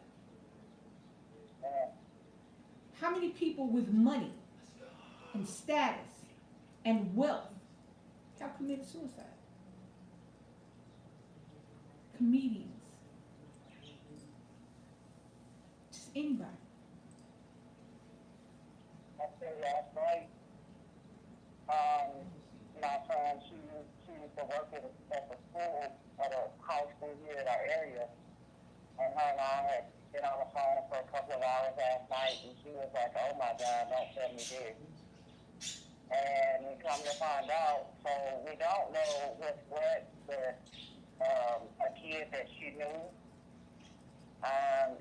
How many people with money and status and wealth have committed suicide? Comedians. Just anybody. I said last night, my friend, she used to work at the school, at a high school here in our area, and her and I had been on the phone for a couple of hours last night, and she was like, oh my God, don't tell me this. And we come to find out, so we don't know what a kid that she knew.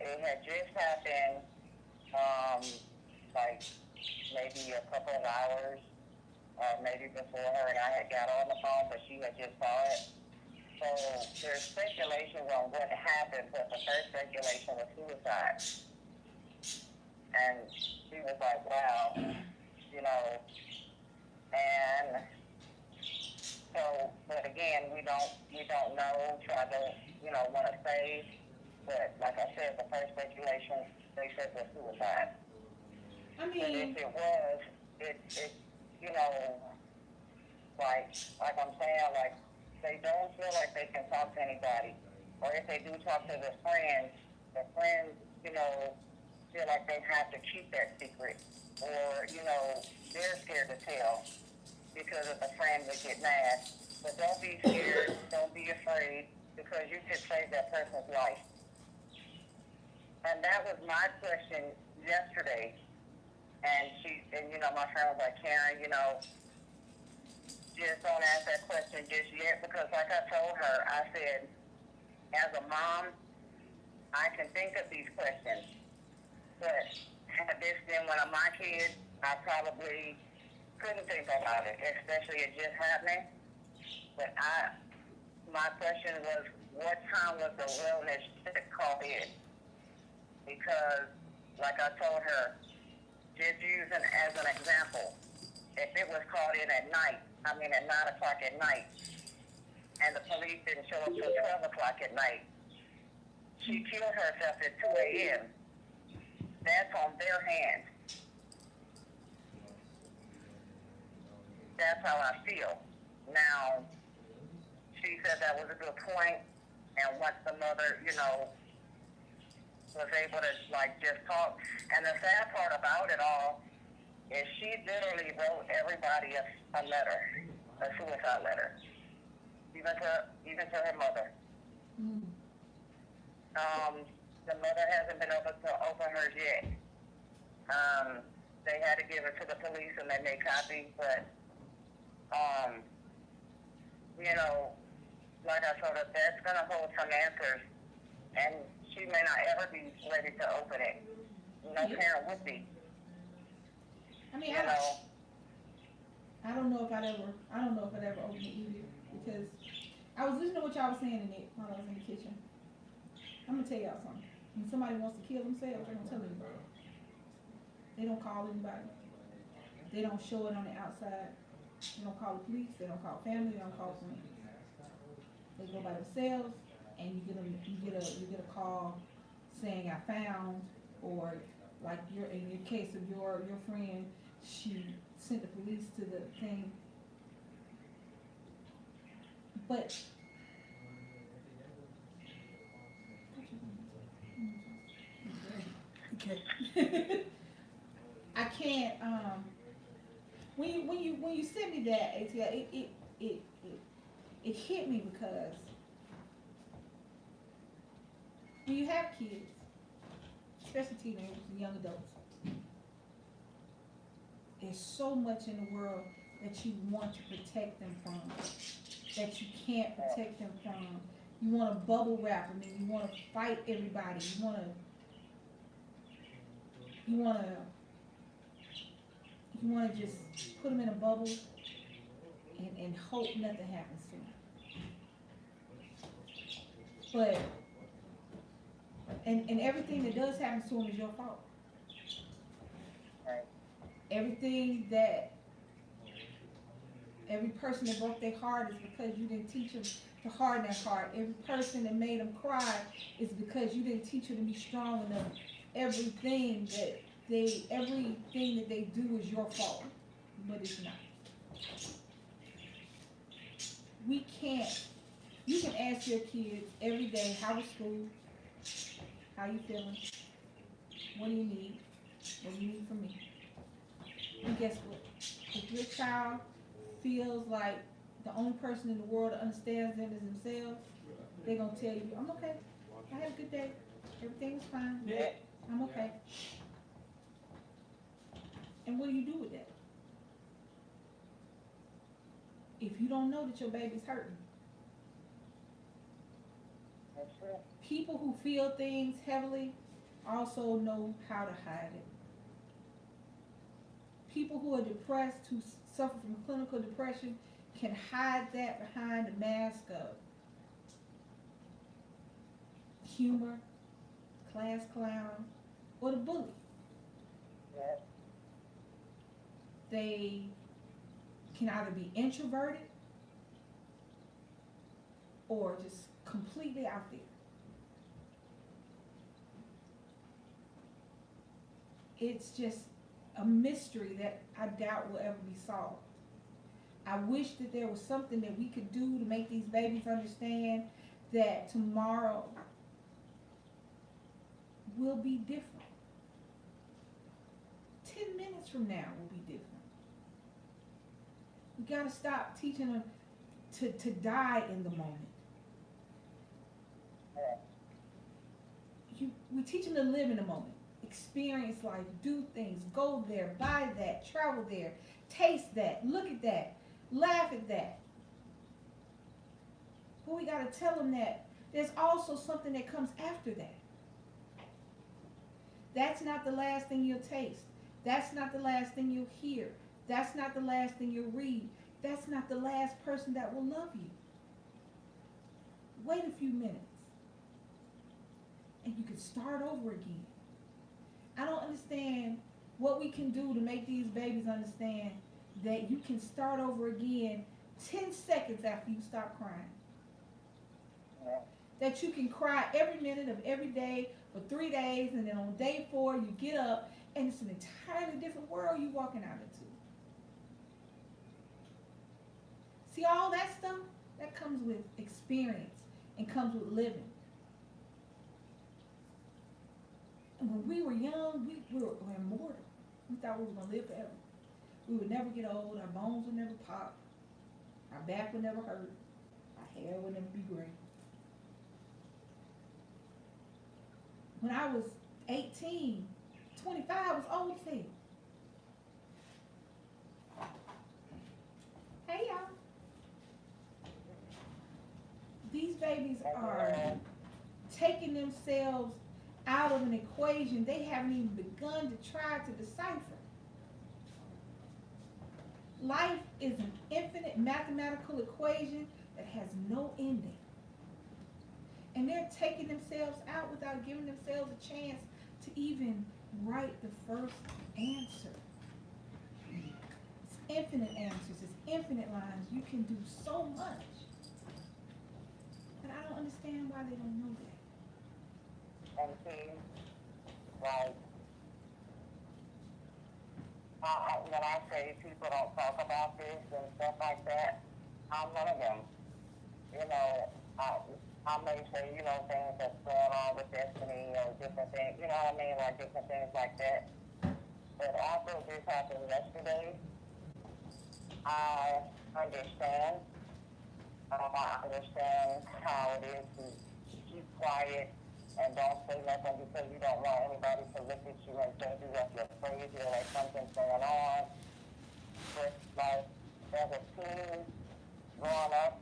It had just happened, like maybe a couple of hours, maybe before her and I had got on the phone, but she had just saw it. So there's speculations on what happened, but the first speculation was suicide. And she was like, wow, you know, and so, but again, we don't know, so I don't, want to say, but like I said, the first speculation, they said was suicide. I mean, and if it was, it like I'm saying, like, they don't feel like they can talk to anybody. Or if they do talk to their friends, feel like they have to keep that secret. Or, they're scared to tell because if the friend would get mad. But don't be scared, don't be afraid, because you could save that person's life. And that was my question yesterday. And my friend was like, Karen, just don't ask that question just yet, because like I told her, I said, as a mom, I can think of these questions, but had this been one of my kids, I probably couldn't think about it, especially it just happening. But my question was, what time was the wellness check called in? Because, like I told her, just using as an example, if it was called in at 9 o'clock at night, and the police didn't show up till 12 o'clock at night, she killed herself at 2 a.m. That's on their hands. That's how I feel. Now, she said that was a good point, and once the mother, was able to, just talk. And the sad part about it all is she literally wrote everybody a letter, a suicide letter, even to her mother. Mm. The mother hasn't been able to open hers yet. They had to give it to the police and they made copies, but, like I told her, that's going to hold some answers, and she may not ever be ready to open it. No parent would be. I mean, I don't know if I'd ever open it either, because I was listening to what y'all was saying in it while I was in the kitchen. I'm gonna tell y'all something. When somebody wants to kill themselves, they don't tell anybody. They don't call anybody. They don't show it on the outside. They don't call the police. They don't call family. They don't call friends. They go by themselves, and you get a call saying I found, or like in your case of your friend, she sent the police to the thing. But Okay. I can't. When you sent me that ATL, it hit me because when you have kids, especially teenagers and young adults, there's so much in the world that you want to protect them from, that you can't protect them from. You want to bubble wrap them, and you want to fight everybody. You want to just put them in a bubble and hope nothing happens to them. But and everything that does happen to them is your fault. Everything that every person that broke their heart is because you didn't teach them to harden their heart. Every person that made them cry is because you didn't teach them to be strong enough. Everything that they do is your fault, but it's not. We can't. You can ask your kids every day, how was school? How you feeling? What do you need? What do you need from me? And guess what? If your child feels like the only person in the world that understands them is themselves, they're going to tell you, I'm okay. I had a good day. Everything's fine. Yeah. I'm okay. And what do you do with that? If you don't know that your baby's hurting. People who feel things heavily also know how to hide it. People who are depressed, who suffer from clinical depression, can hide that behind the mask of humor, class clown, or the bully. They can either be introverted or just completely out there. It's just a mystery that I doubt will ever be solved. I wish that there was something that we could do to make these babies understand that tomorrow will be different. 10 minutes from now will be different. We gotta stop teaching them to die in the moment. We teach them to live in the moment. Experience life, do things, go there, buy that, travel there, taste that, look at that, laugh at that. But we got to tell them that there's also something that comes after that. That's not the last thing you'll taste. That's not the last thing you'll hear. That's not the last thing you'll read. That's not the last person that will love you. Wait a few minutes. And you can start over again. I don't understand what we can do to make these babies understand that you can start over again 10 seconds after you stop crying. Yeah. That you can cry every minute of every day for 3 days, and then on day 4 you get up and it's an entirely different world you're walking out into. See, all that stuff, that comes with experience and comes with living. And when we were young, we were immortal. We thought we were going to live forever. We would never get old. Our bones would never pop. Our back would never hurt. Our hair would never be gray. When I was 18, 25, I was old as hell. Hey, y'all. These babies are taking themselves out of an equation they haven't even begun to try to decipher. Life is an infinite mathematical equation that has no ending. And they're taking themselves out without giving themselves a chance to even write the first answer. It's infinite answers, it's infinite lines. You can do so much. But I don't understand why they don't know that. And see, like, when I say people don't talk about this and stuff like that, I'm one of them. You know, I may say, you know, things that's going on with Destiny or different things, you know what I mean, like different things like that. But after this happened yesterday, I understand. I understand how it is to keep quiet and don't say nothing because you don't want anybody to look at you and think that you're crazy or like something's going on. But like, as a teen growing up,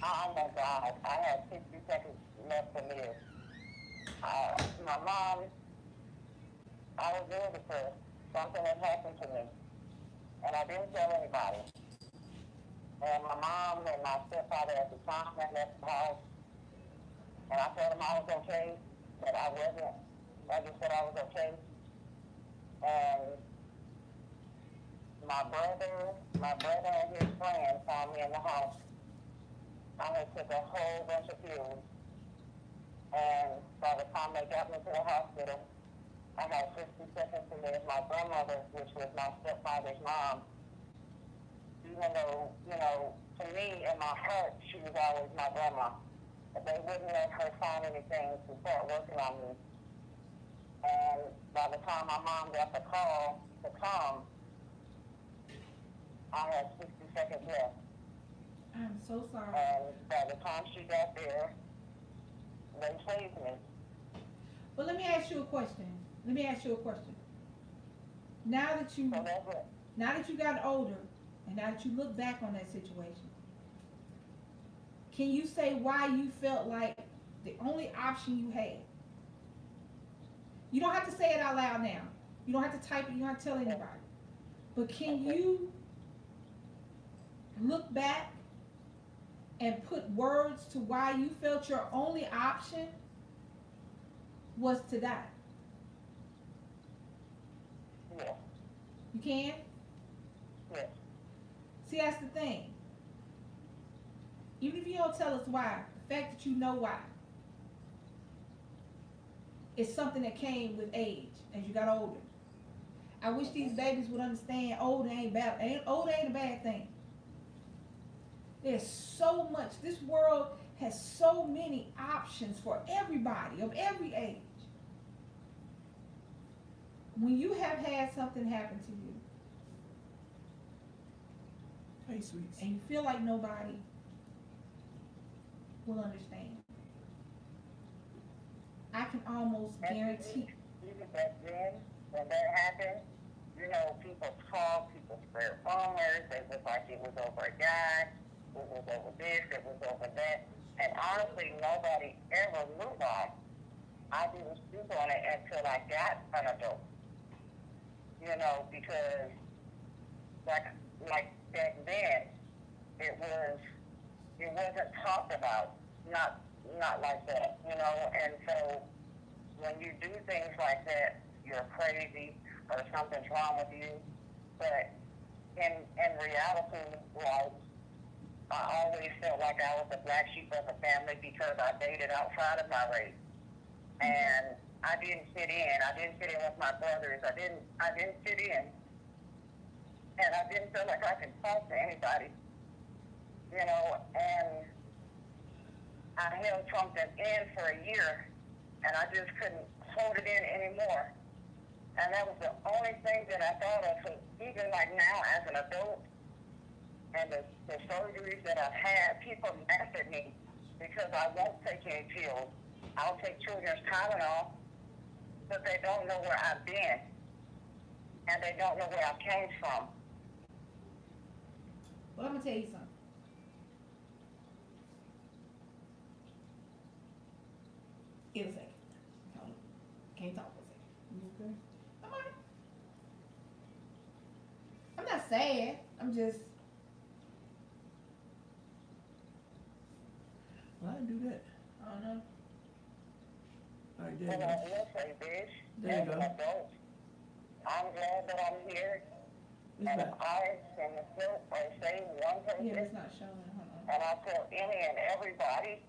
oh my God, I had 60 seconds left to live. My mom, I was very depressed. Something had happened to me. And I didn't tell anybody. And my mom and my stepfather at the time had left the house. And I told them I was okay, but I wasn't. I just said I was okay. And my brother and his friend found me in the house. I had took a whole bunch of pills. And by the time they got me to the hospital, I had 60 seconds to live. My grandmother, which was my stepfather's mom, even though, you know, to me, in my heart, she was always my grandma. But they wouldn't let her find anything to start working on me. And by the time my mom got the call to come, I had 60 seconds left. I'm so sorry. And by the time she got there, they saved me. But let me ask you a question. Now that you So that's it. Now that you got older, and now that you look back on that situation, can you say why you felt like the only option you had? You don't have to say it out loud now. You don't have to type it. You don't have to tell anybody. But can you look back and put words to why you felt your only option was to die? Yeah. You can? Yeah. See, that's the thing. Even if you don't tell us why, the fact that you know why is something that came with age as you got older. I wish these babies would understand old ain't bad. Old ain't a bad thing. There's so much. This world has so many options for everybody of every age. When you have had something happen to you, Hey, sweets. and you feel like nobody will understand, I can almost guarantee. Even back then, when that happened, you know, people talk, people spread rumors. It was like it was over a guy, it was over this, it was over that. And honestly, nobody ever knew why. I didn't speak on it until I got an adult. You know, because like back then, it wasn't talked about, not like that, you know. And so when you do things like that, you're crazy or something's wrong with you. But in reality, like, I always felt like I was the black sheep of the family because I dated outside of my race. And I didn't fit in. I didn't fit in with my brothers. I didn't fit in. And I didn't feel like I could talk to anybody, you know. And I held something in for a year, and I just couldn't hold it in anymore. And that was the only thing that I thought of. So even like now as an adult, and the surgeries that I've had, people laugh at me because I won't take any pills. I'll take children's Tylenol, but they don't know where I've been, and they don't know where I came from. Well, I'm gonna tell you something. Give a second. Hold on. Can't talk for a second. You okay? I'm alright. I'm not sad. I'm just. Well, I didn't do that. I don't know. All right, there And you I go. will say this, There you as an go. adult, I'm glad that I'm here. It's And back. if I can help or save one person, Yeah, it's not showing. Hold on. and I tell any and everybody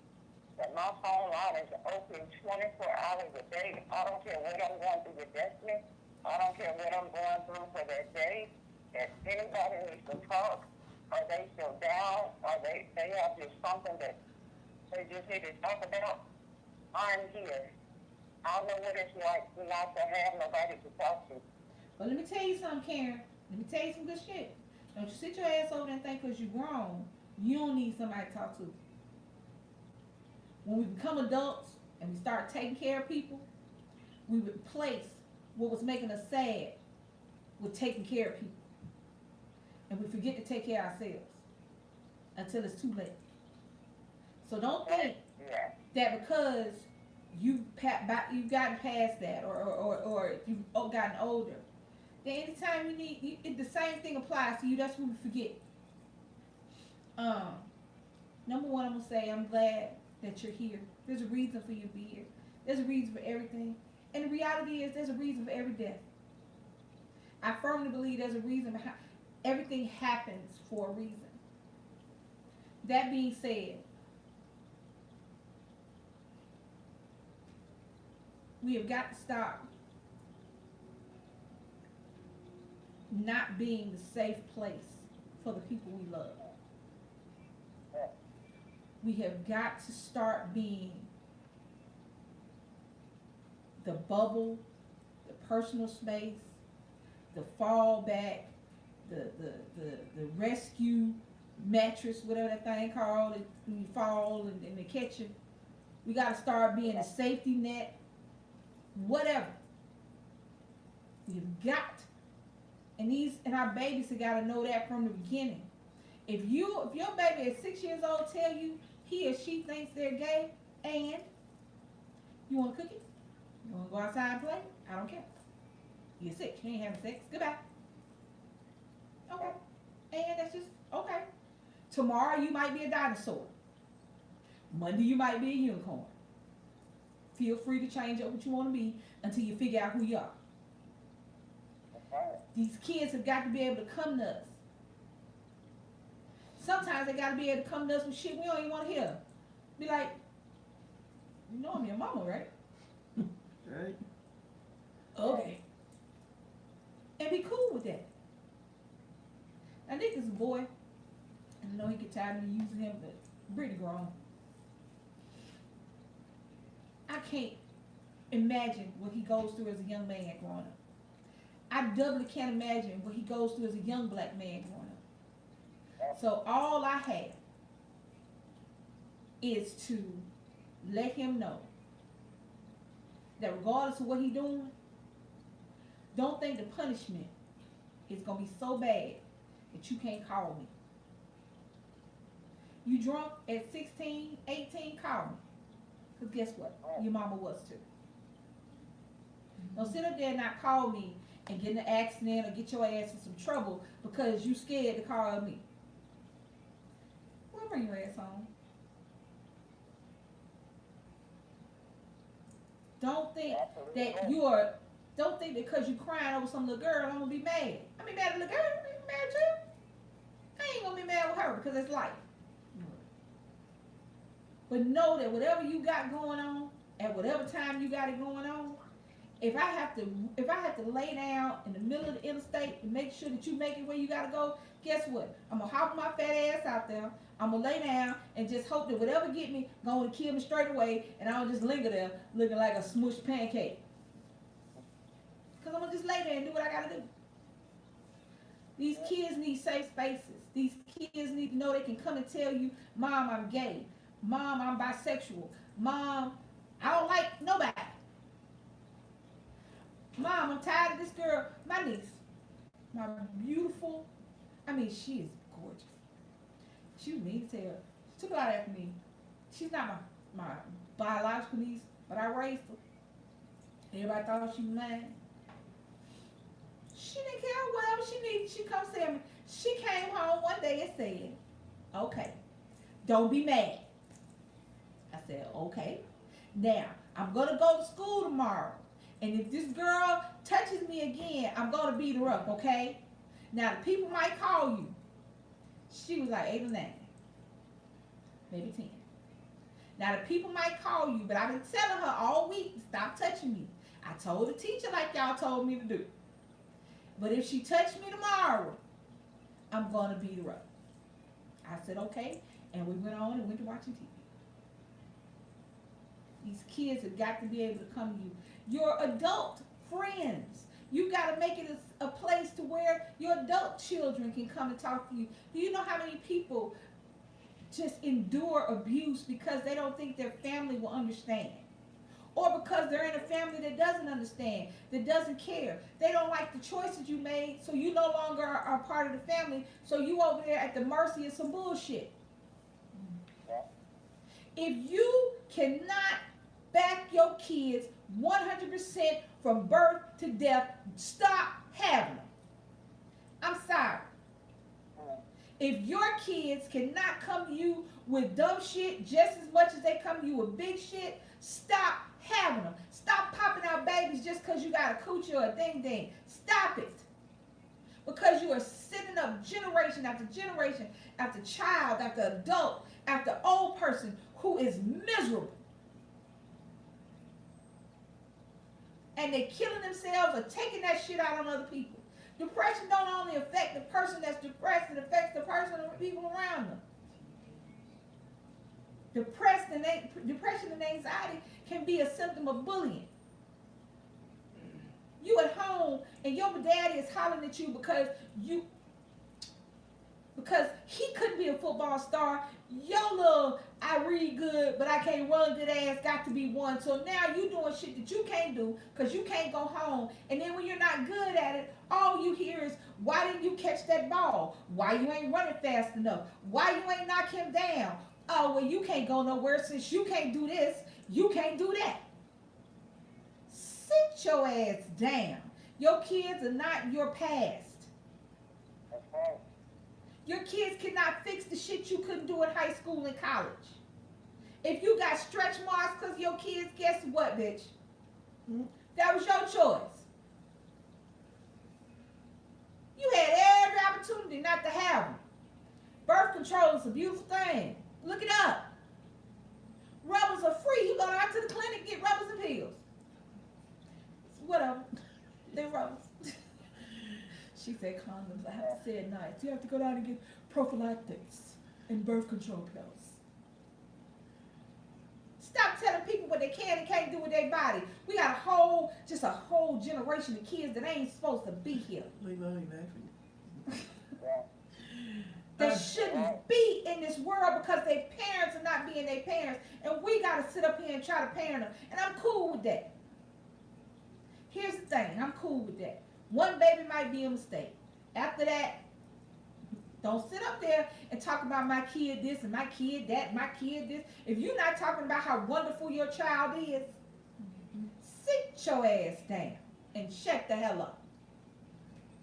that my phone line is open 24 hours a day. I don't care what I'm going through with destiny. I don't care what I'm going through for that day. If anybody needs to talk, or they feel down, or they have just something that they just need to talk about, I'm here. I know what it's like not to have nobody to talk to. But let me tell you something, Karen. Let me tell you some good shit. Don't you sit your ass over there and think because you're grown, you don't need somebody to talk to. When we become adults and we start taking care of people, we replace what was making us sad with taking care of people. And we forget to take care of ourselves until it's too late. So don't think Yeah. that because you've gotten past that or you've gotten older, that anytime you need, the same thing applies to you. That's what we forget. Number one, I'm going to say I'm glad that you're here. There's a reason for you to be here. There's a reason for everything. And the reality is there's a reason for every death. I firmly believe there's a reason behind everything happens for a reason. That being said, we have got to stop not being the safe place for the people we love. We have got to start being the bubble, the personal space, the fallback, the rescue mattress, whatever that thing called, when you fall and they catch you. We got to start being a safety net, whatever. You've got, and our babies have got to know that from the beginning. If your baby at 6 years old tell you he or she thinks they're gay, and you want to cook it, you want to go outside and play, I don't care. You're sick, you ain't having sex, goodbye. Okay, and that's just okay. Tomorrow you might be a dinosaur. Monday you might be a unicorn. Feel free to change up what you want to be until you figure out who you are. These kids have got to be able to come to us. Sometimes they got to be able to come to us with shit we don't even want to hear. Be like, you know I'm your mama, right? Right? Okay. And be cool with that. I think it's a boy. I know he get tired of me using him, but pretty grown. I can't imagine what he goes through as a young man growing up. I doubly can't imagine what he goes through as a young black man growing up. So all I have is to let him know that regardless of what he's doing, don't think the punishment is going to be so bad that you can't call me. You drunk at 16, 18, call me. Because guess what? Your mama was too. Don't sit up there and not call me and get in an accident or get your ass in some trouble because you scared to call me. We'll bring your ass home. Don't think that don't think that because you crying over some little girl, I'm gonna be mad. I be mad at the girl, I'm gonna be mad too. I ain't gonna be mad with her because it's life. But know that whatever you got going on, at whatever time you got it going on, if I have to lay down in the middle of the interstate to make sure that you make it where you gotta go, guess what? I'm gonna hop my fat ass out there. I'm gonna lay down and just hope that whatever get me gonna kill me straight away, and I'll just linger there looking like a smushed pancake. Cause I'm gonna just lay there and do what I gotta do. These kids need safe spaces. These kids need to know they can come and tell you, Mom, I'm gay. Mom, I'm bisexual. Mom, I don't like nobody. Mom, I'm tired of this girl. My niece, my beautiful, she is gorgeous. She was mean as hell. She took a lot after me. She's not my biological niece, but I raised her. Everybody thought she was mine. She didn't care whatever she needed. She come see me. She came home one day and said, okay, don't be mad. I said, okay. Now, I'm going to go to school tomorrow. And if this girl touches me again, I'm going to beat her up, okay? Now, the people might call you. She was like 8 or 9. Maybe 10. Now, the people might call you, but I've been telling her all week to stop touching me. I told the teacher like y'all told me to do. But if she touched me tomorrow, I'm going to beat her up. I said, okay. And we went on and went to watching TV. These kids have got to be able to come to you. Your adult friends. You got to make it a place to where your adult children can come and talk to you. Do you know how many people just endure abuse because they don't think their family will understand? Or because they're in a family that doesn't understand, that doesn't care. They don't like the choices you made, so you no longer are part of the family, so you over there at the mercy of some bullshit. If you cannot back your kids 100% from birth to death, stop having them. I'm sorry. If your kids cannot come to you with dumb shit just as much as they come to you with big shit, stop having them. Stop popping out babies just because you got a coochie or a ding-ding. Stop it. Because you are sitting up generation after generation, after child, after adult, after old person who is miserable. And they're killing themselves or taking that shit out on other people. Depression don't only affect the person that's depressed, it affects the person and the people around them. Depression and anxiety can be a symptom of bullying. You at home and your daddy is hollering at you because he couldn't be a football star. Your little, I read good, but I can't run good ass got to be one. So now you doing shit that you can't do because you can't go home. And then when you're not good at it, all you hear is, why didn't you catch that ball? Why you ain't running fast enough? Why you ain't knock him down? Oh, well, you can't go nowhere since you can't do this. You can't do that. Sit your ass down. Your kids are not your past. That's right. Your kids cannot fix the shit you couldn't do in high school and college. If you got stretch marks because of your kids, guess what, bitch? That was your choice. You had every opportunity not to have them. Birth control is a beautiful thing. Look it up. Rubbers are free. You go out to the clinic, get rubbers and pills. Whatever. They're rubbers. She said condoms. I have to say it nice. You have to go down and get prophylactics and birth control pills. Stop telling people what they can and can't do with their body. We got a whole generation of kids that ain't supposed to be here. That shouldn't be in this world because their parents are not being their parents. And we got to sit up here and try to parent them. And I'm cool with that. Here's the thing. I'm cool with that. One baby might be a mistake. After that, don't sit up there and talk about my kid this and my kid that, my kid this. If you're not talking about how wonderful your child is, sit your ass down and shut the hell up.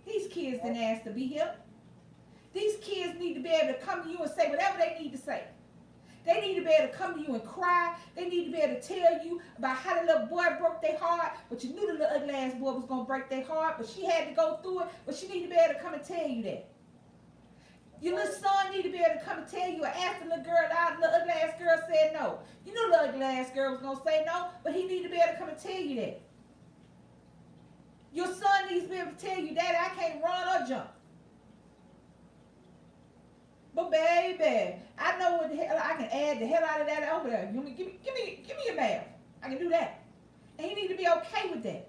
These kids didn't ask to be here. These kids need to be able to come to you and say whatever they need to say. They need to be able to come to you and cry. They need to be able to tell you about how the little boy broke their heart, but you knew the little ugly ass boy was going to break their heart, but she had to go through it, but she need to be able to come and tell you that. Your little son need to be able to come and tell you, or ask the little girl out, the little ugly ass girl said no. You knew the ugly ass girl was going to say no, but he need to be able to come and tell you that. Your son needs to be able to tell you, Daddy, I can't run or jump. But baby, I know what the hell I can add the hell out of that over there. Give me a math. I can do that. And you need to be okay with that.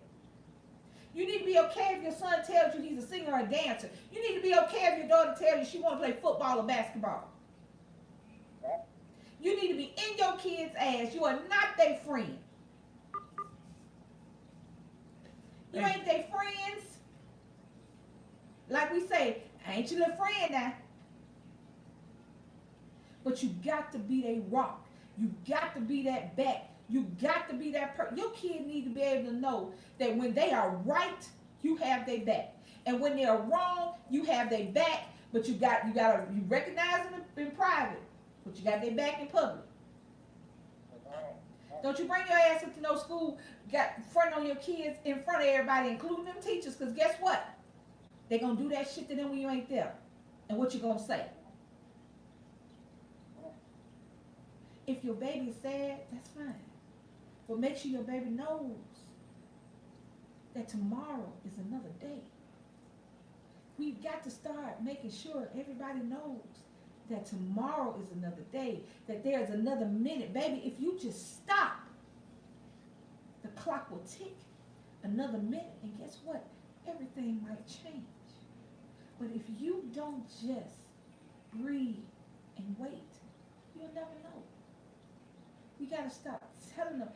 You need to be okay if your son tells you he's a singer or a dancer. You need to be okay if your daughter tells you she want to play football or basketball. You need to be in your kid's ass. You are not their friend. You ain't their friends. Like we say, I ain't your little friend now. But you got to be their rock. You got to be that back. You got to be that person. Your kid need to be able to know that when they are right, you have their back. And when they are wrong, you have their back, but you recognize them in private, but you got their back in public. Don't you bring your ass up to no school, got front on your kids in front of everybody, including them teachers, because guess what? They're going to do that shit to them when you ain't there. And what you going to say? If your baby is sad, that's fine. But make sure your baby knows that tomorrow is another day. We've got to start making sure everybody knows that tomorrow is another day, that there's another minute. Baby, if you just stop, the clock will tick another minute. And guess what? Everything might change. But if you don't just breathe and wait, you'll never know. We got to stop telling them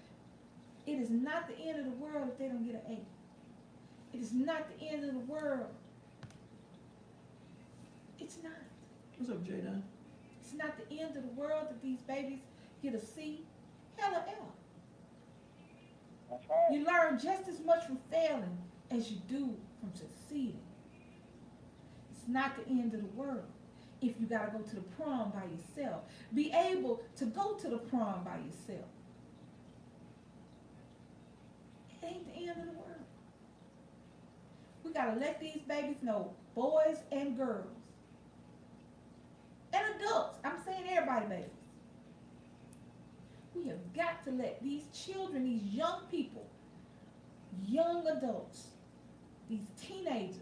it is not the end of the world if they don't get an A. It is not the end of the world. It's not. What's up, Jada? It's not the end of the world if these babies get a C. Hell or L. That's right. You learn just as much from failing as you do from succeeding. It's not the end of the world if you got to go to the prom by yourself. Be able to go to the prom by yourself. It ain't the end of the world. We got to let these babies know, boys and girls, and adults, I'm saying everybody, babies. We have got to let these children, these young people, young adults, these teenagers,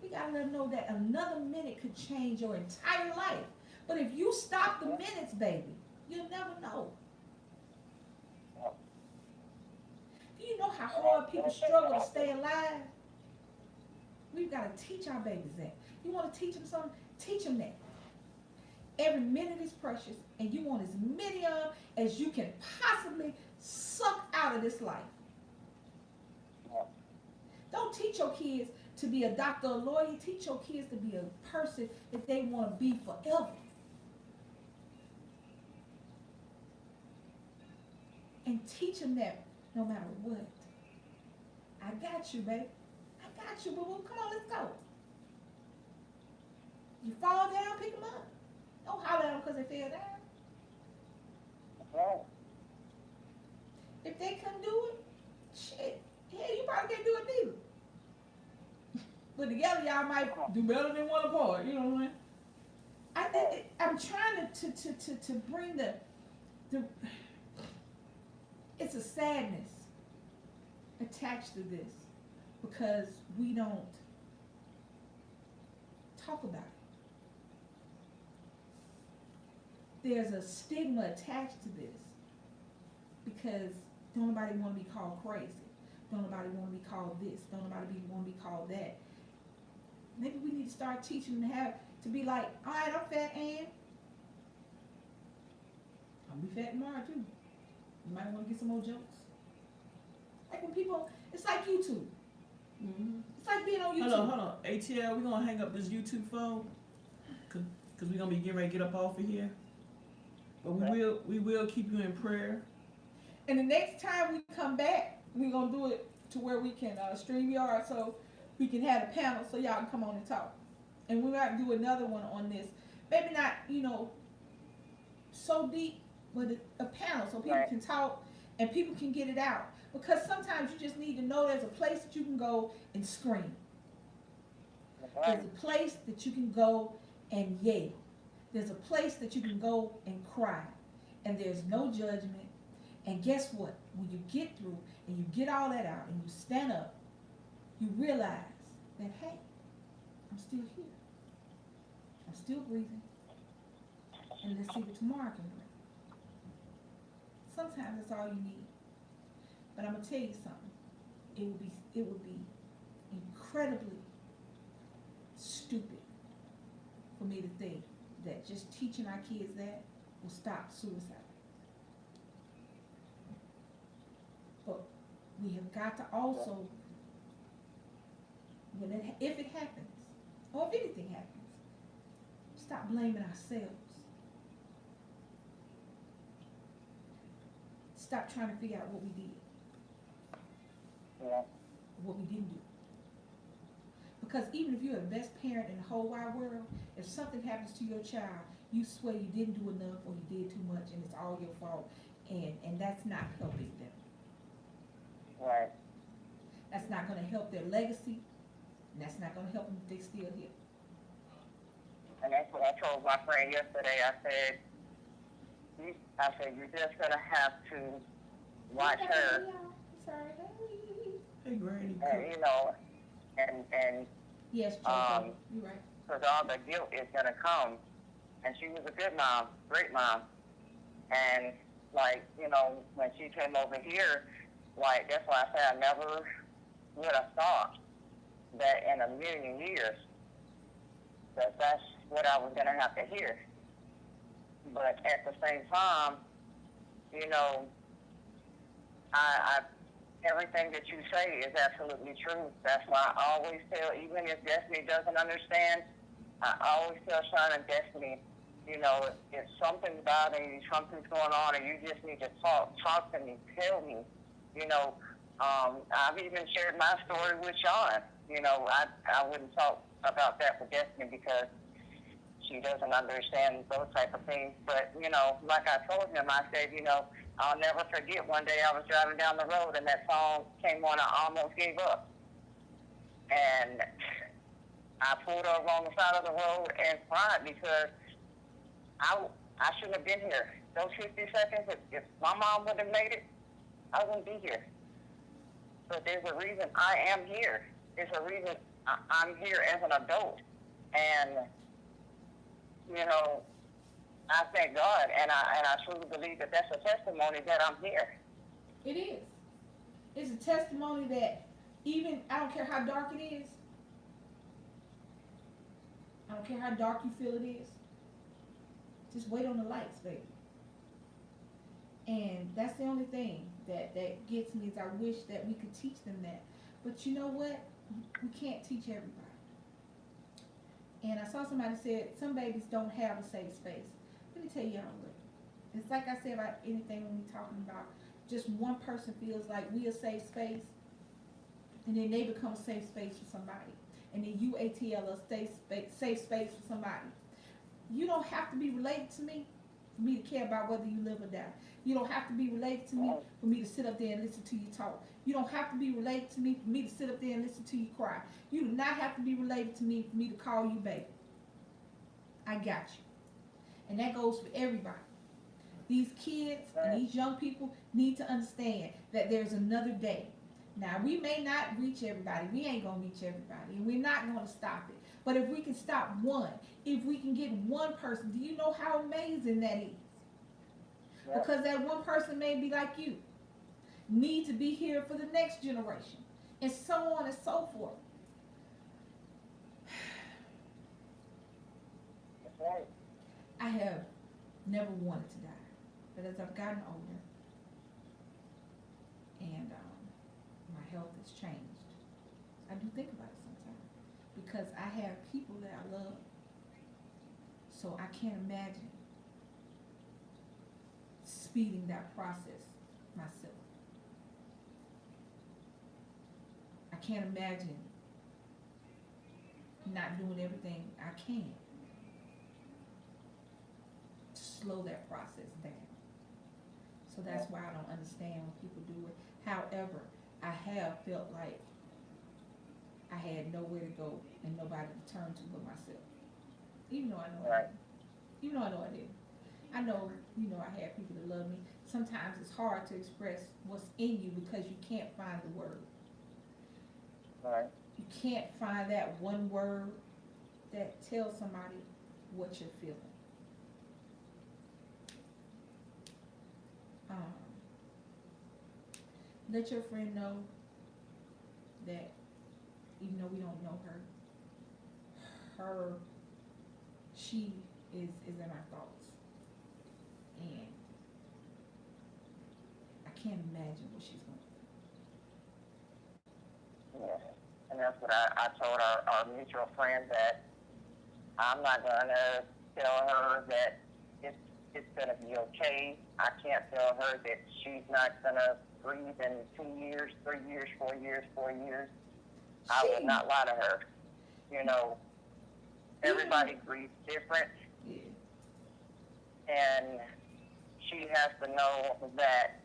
we got to let them know that another minute could change your entire life. But if you stop the minutes, baby, you'll never know. Do you know how hard people struggle to stay alive? We've got to teach our babies that. You want to teach them something? Teach them that. Every minute is precious, and you want as many of them as you can possibly suck out of this life. Don't teach your kids to be a doctor or lawyer. Teach your kids to be a person that they want to be forever. And teach them that no matter what. I got you, baby. I got you, boo-boo. Come on, let's go. You fall down, pick them up. Don't holler at them because they fell down. That's right. If they couldn't do it, shit, hell, you probably can't do it neither. But together, y'all might do better than one apart. You know what I mean? I'm trying to bring the it's a sadness attached to this because we don't talk about it. There's a stigma attached to this because don't nobody want to be called crazy. Don't nobody want to be called this. Don't nobody want to be called that. Maybe we need to start teaching them to be like, all right, I'm fat, and I'll be fat tomorrow too. You might want to get some more jokes. Like when people, it's like YouTube. Mm-hmm. It's like being on YouTube. Hold on. ATL, we're going to hang up this YouTube phone because we're going to be getting ready to get up off of here. But we will keep you in prayer. And the next time we come back, we're going to do it to where we can StreamYard. So we can have a panel so y'all can come on and talk. And we might do another one on this. Maybe not, so deep, but a panel so people can talk and people can get it out. Because sometimes you just need to know there's a place that you can go and scream. There's a place that you can go and yell. There's a place that you can go and cry. And there's no judgment. And guess what? When you get through and you get all that out and you stand up, you realize that, hey, I'm still here. I'm still breathing. And let's see what tomorrow can bring. Sometimes that's all you need. But I'm gonna tell you something. It would be incredibly stupid for me to think that just teaching our kids that will stop suicide. But we have got to also, if it happens, or if anything happens, stop blaming ourselves. Stop trying to figure out what we did. Yeah. What we didn't do. Because even if you're the best parent in the whole wide world, if something happens to your child, you swear you didn't do enough or you did too much and it's all your fault, and that's not helping them. Right. That's not going to help their legacy, and that's not going to help them if they're still here. And that's what I told my friend yesterday. I said, you're just going to have to watch her. Sorry. Hey, Granny. And Yes, Jojo, you're right. because all the guilt is going to come. And she was a good mom, great mom. And, when she came over here, that's why I said I never would have thought that in a million years that's what I was going to have to hear. But at the same time, I everything that you say is absolutely true. That's why I always tell, even if Destiny doesn't understand, I always tell Sean and Destiny, if something's bothering you, something's going on, and you just need to talk to me, tell me. I've even shared my story with Sean. I wouldn't talk about that with Destiny because she doesn't understand those type of things. But, like I told him, I said, I'll never forget one day I was driving down the road and that song came on, I almost gave up. And I pulled over on the side of the road and cried because I shouldn't have been here. Those 50 seconds, if my mom would have made it, I wouldn't be here. But there's a reason I am here. There's a reason I'm here as an adult. And, I thank God, and I truly believe that that's a testimony that I'm here. It is. It's a testimony that even, I don't care how dark it is, I don't care how dark you feel it is, just wait on the lights, baby. And that's the only thing that gets me is I wish that we could teach them that. But you know what? We can't teach everybody. And I saw somebody said some babies don't have a safe space. Let me tell y'all what. It's like I said about anything when we're talking about just one person feels like we a safe space, and then they become a safe space for somebody. And then you ATL a safe space for somebody. You don't have to be related to me for me to care about whether you live or die. You don't have to be related to me for me to sit up there and listen to you talk. You don't have to be related to me for me to sit up there and listen to you cry. You do not have to be related to me for me to call you baby. I got you. And that goes for everybody. These kids and these young people need to understand that there's another day. Now, we may not reach everybody. We ain't going to reach everybody. And we're not going to stop it. But if we can stop one, if we can get one person, do you know how amazing that is? Because that one person may be like you, need to be here for the next generation, and so on and so forth. That's right. I have never wanted to die, but as I've gotten older and my health has changed, I do think about it sometimes because I have people that I love, so I can't imagine speeding that process myself. I can't imagine not doing everything I can to slow that process down. So that's why I don't understand when people do it. However, I have felt like I had nowhere to go and nobody to turn to but myself. Even though I know I didn't. Even though I know I didn't. I know, I had people that love me. Sometimes it's hard to express what's in you because you can't find the word. Right. You can't find that one word that tells somebody what you're feeling. Let your friend know that even though we don't know her, she is in our thoughts. And I can't imagine what she's going Yes. And that's what I told our mutual friend, that I'm not going to tell her that it's going to be okay. I can't tell her that she's not going to breathe in 2 years, 3 years, 4 years, 4 years. I would not lie to her. Everybody grieves different. Yeah. And she has to know that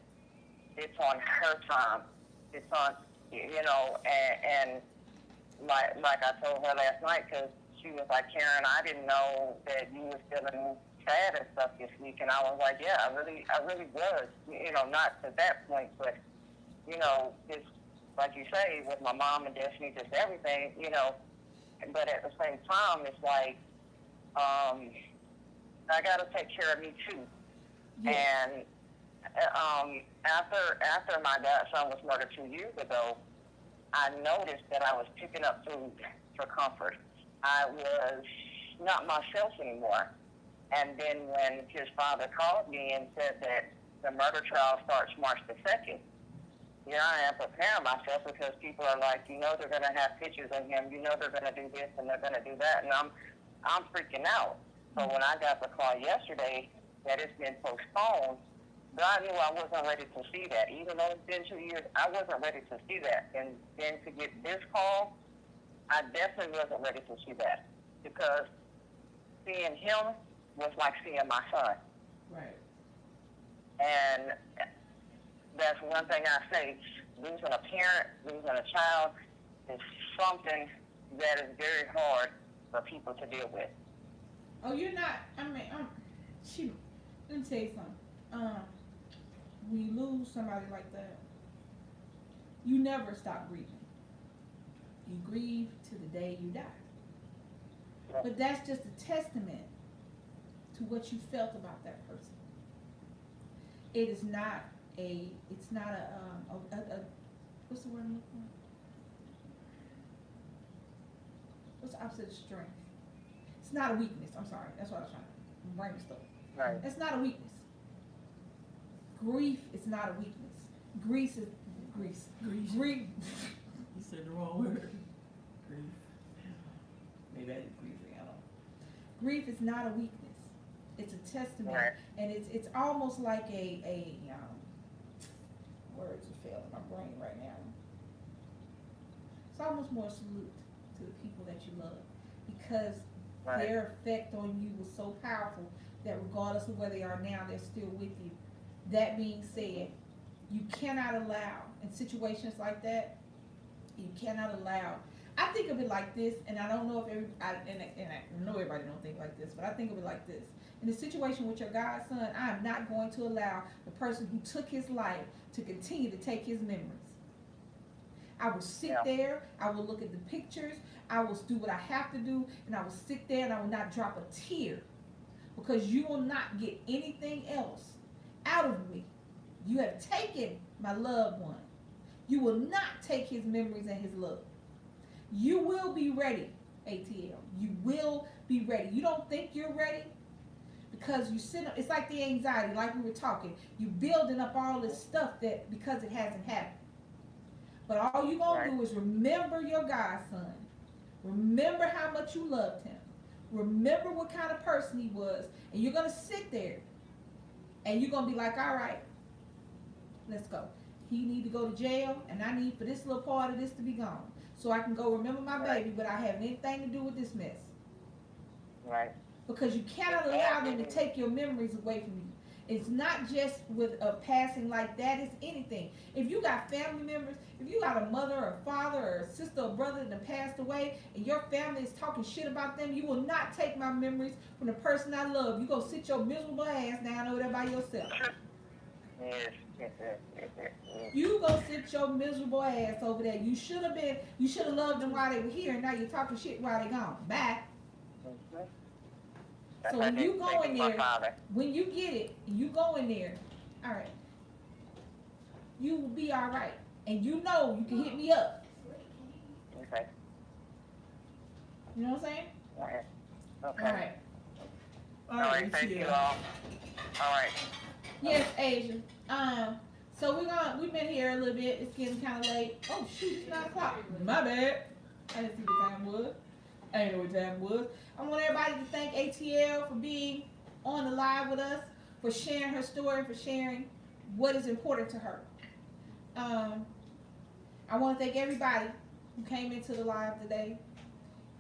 it's on her time. It's on, and like I told her last night, because she was like, Karen, I didn't know that you were feeling sad and stuff this week. And I was like, yeah, I really was. Not to that point, but, it's like you say, with my mom and Destiny, just everything, but at the same time, it's like, I got to take care of me too. Yes. And after my godson was murdered 2 years ago, I noticed that I was picking up food for comfort. I was not myself anymore. And then when his father called me and said that the murder trial starts March the 2nd, here I am preparing myself, because people are like, they're going to have pictures of him, they're going to do this and they're going to do that, and I'm freaking out. So when I got the call yesterday that it's been postponed, God knew I wasn't ready to see that. Even though it's been 2 years, I wasn't ready to see that. And then to get this call, I definitely wasn't ready to see that, because seeing him was like seeing my son. Right. And that's one thing I say, losing a parent, losing a child is something that is very hard for people to deal with. Oh, you're not, let me tell you something. When you lose somebody like that, you never stop grieving. You grieve to the day you die. But that's just a testament to what you felt about that person. It is not it's not a what's the word I'm looking for? What's the opposite of strength? It's not a weakness. I'm sorry. That's what I was trying to bring this stuff. Right. It's not a weakness. Grief is not a weakness. Grief. You said the wrong word. Grief. Maybe I did grief. I don't know. Grief is not a weakness. It's a testament, Right. and it's almost like a words are failing my brain right now. It's almost more a salute to the people that you love, because Right. their effect on you was so powerful that regardless of where they are now, they're still with you. That being said, you cannot allow, in situations like that, you cannot allow. I think of it like this, and I don't know if I know everybody don't think like this, but I think of it like this. In a situation with your godson, I am not going to allow the person who took his life to continue to take his memories. I will sit there, I will look at the pictures, I will do what I have to do, and I will sit there and I will not drop a tear, because you will not get anything else out of me. You have taken my loved one. You will not take his memories and his love. You will be ready, ATL. You will be ready. You don't think you're ready because you sit. It's like the anxiety, like we were talking. You building up all this stuff that because it hasn't happened. But all you're going to do is remember your godson. Remember how much you loved him. Remember what kind of person he was. And you're going to sit there. And you're going to be like, all right, let's go. He need to go to jail. And I need for this little part of this to be gone. so I can go remember my baby without having anything to do with this mess. Right. Because you cannot allow them to take your memories away from you. It's not just with a passing like that, it's anything. If you got family members, if you got a mother or a father or a sister or brother that passed away and your family is talking shit about them, you will not take my memories from the person I love. You go sit your miserable ass down over there by yourself. Yes. You go sit your miserable ass over there. You should have loved them while they were here, and now you're talking shit while they gone. Bye. Mm-hmm. So when you go in there, when you get it, you go in there, all right, you will be all right. And you know you can hit me up. Okay. You know what I'm saying? All right. Okay. All right. All right. Thank you all. All right. Yes, Asia. So we've been here a little bit. It's getting kind of late. Oh shoot, it's 9 o'clock. My bad. I didn't see what time it was. I didn't know what time it was. I want everybody to thank ATL for being on the live with us, for sharing her story, for sharing what is important to her. I want to thank everybody who came into the live today.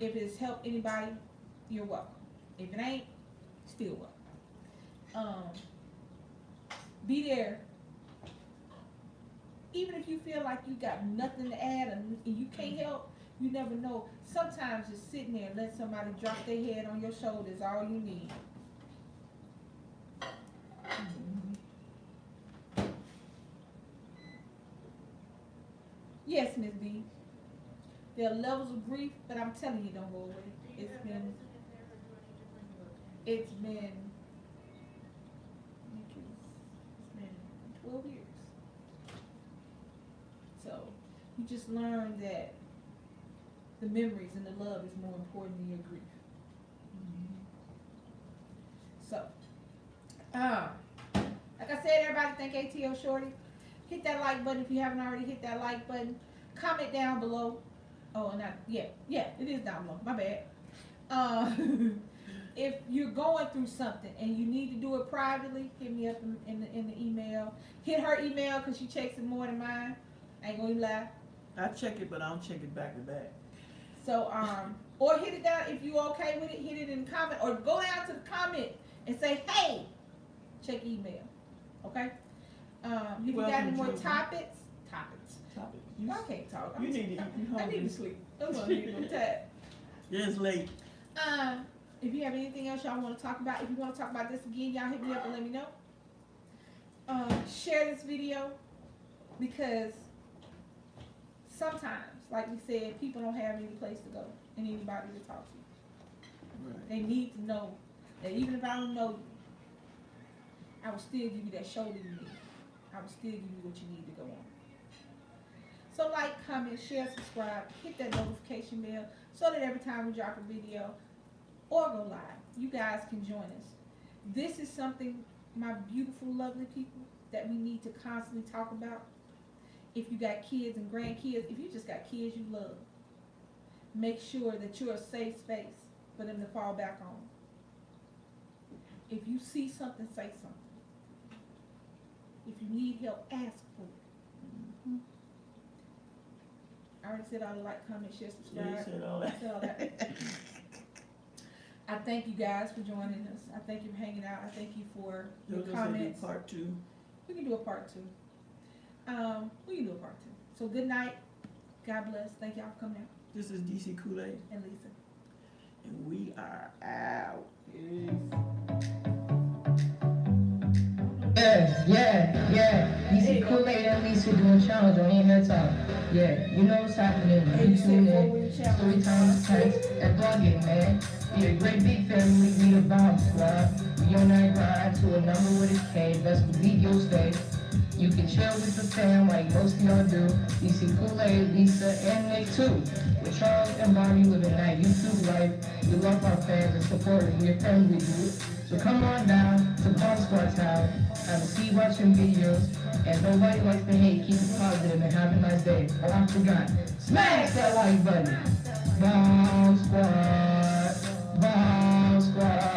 If it's helped anybody, you're welcome. If it ain't, still welcome. Be there. Even if you feel like you got nothing to add and you can't help, you never know. Sometimes just sitting there and let somebody drop their head on your shoulder is all you need. Yes, Miss B. There are levels of grief, but I'm telling you, don't go away. It's been 12 years. So you just learn that the memories and the love is more important than your grief. So, like I said, everybody thank ATL Shorty. Hit that like button if you haven't already hit that like button. Comment down below. Oh, and yeah, it is down below. My bad. If you're going through something and you need to do it privately, hit me up in the email. Hit her email because she checks it more than mine. I ain't gonna lie. I check it, but I don't check it back to back. So, or hit it down if you okay with it. Hit it in the comment, or go down to the comment and say, "Hey, check email." Okay. If you got any more topics. You, I can't talk. You need to eat. I need to sleep. I'm gonna need no time. Yeah, it's late. If you have anything else y'all want to talk about, if you want to talk about this again, y'all hit me up and let me know. Share this video because sometimes, like we said, people don't have any place to go and anybody to talk to. Right. They need to know that even if I don't know you, I will still give you that shoulder you need. I will still give you what you need to go on. So like, comment, share, subscribe, hit that notification bell so that every time we drop a video or go live, you guys can join us. This is something, my beautiful, lovely people, that we need to constantly talk about. If you got kids and grandkids, if you just got kids you love, make sure that you're a safe space for them to fall back on. If you see something, say something. If you need help, ask for it. I already said all the like, comment, share, subscribe. Yeah, you said all that. I said all that. I thank you guys for joining us. I thank you for hanging out. I thank you for your comments. Part 2. We can do a part 2. We can do a part 2. So good night. God bless. Thank y'all for coming out. This is DC Kool-Aid. And Lisa. And we are out. Yeah. DC Kool-Aid and Lisa doing challenge on Ain't That Time. Yeah, you know what's happening. You tune in. Story times, text, and blogging, man. Be a great big family, be the bomb squad. We on that grind to a number with a K. Best believe you'll stay. You can chill with the fam like most of y'all do. DC Kool-Aid, Lisa, and Nick too. With Charles and Bobby living that YouTube life. We love our fans and supporters. We're family, dude. So come on down to Bomb Squad Town. Have a seat watching videos. And nobody likes to hate. Keep it positive and have a nice day. Oh, I forgot. Smash that like button. Bomb Squad. Bomb Squad.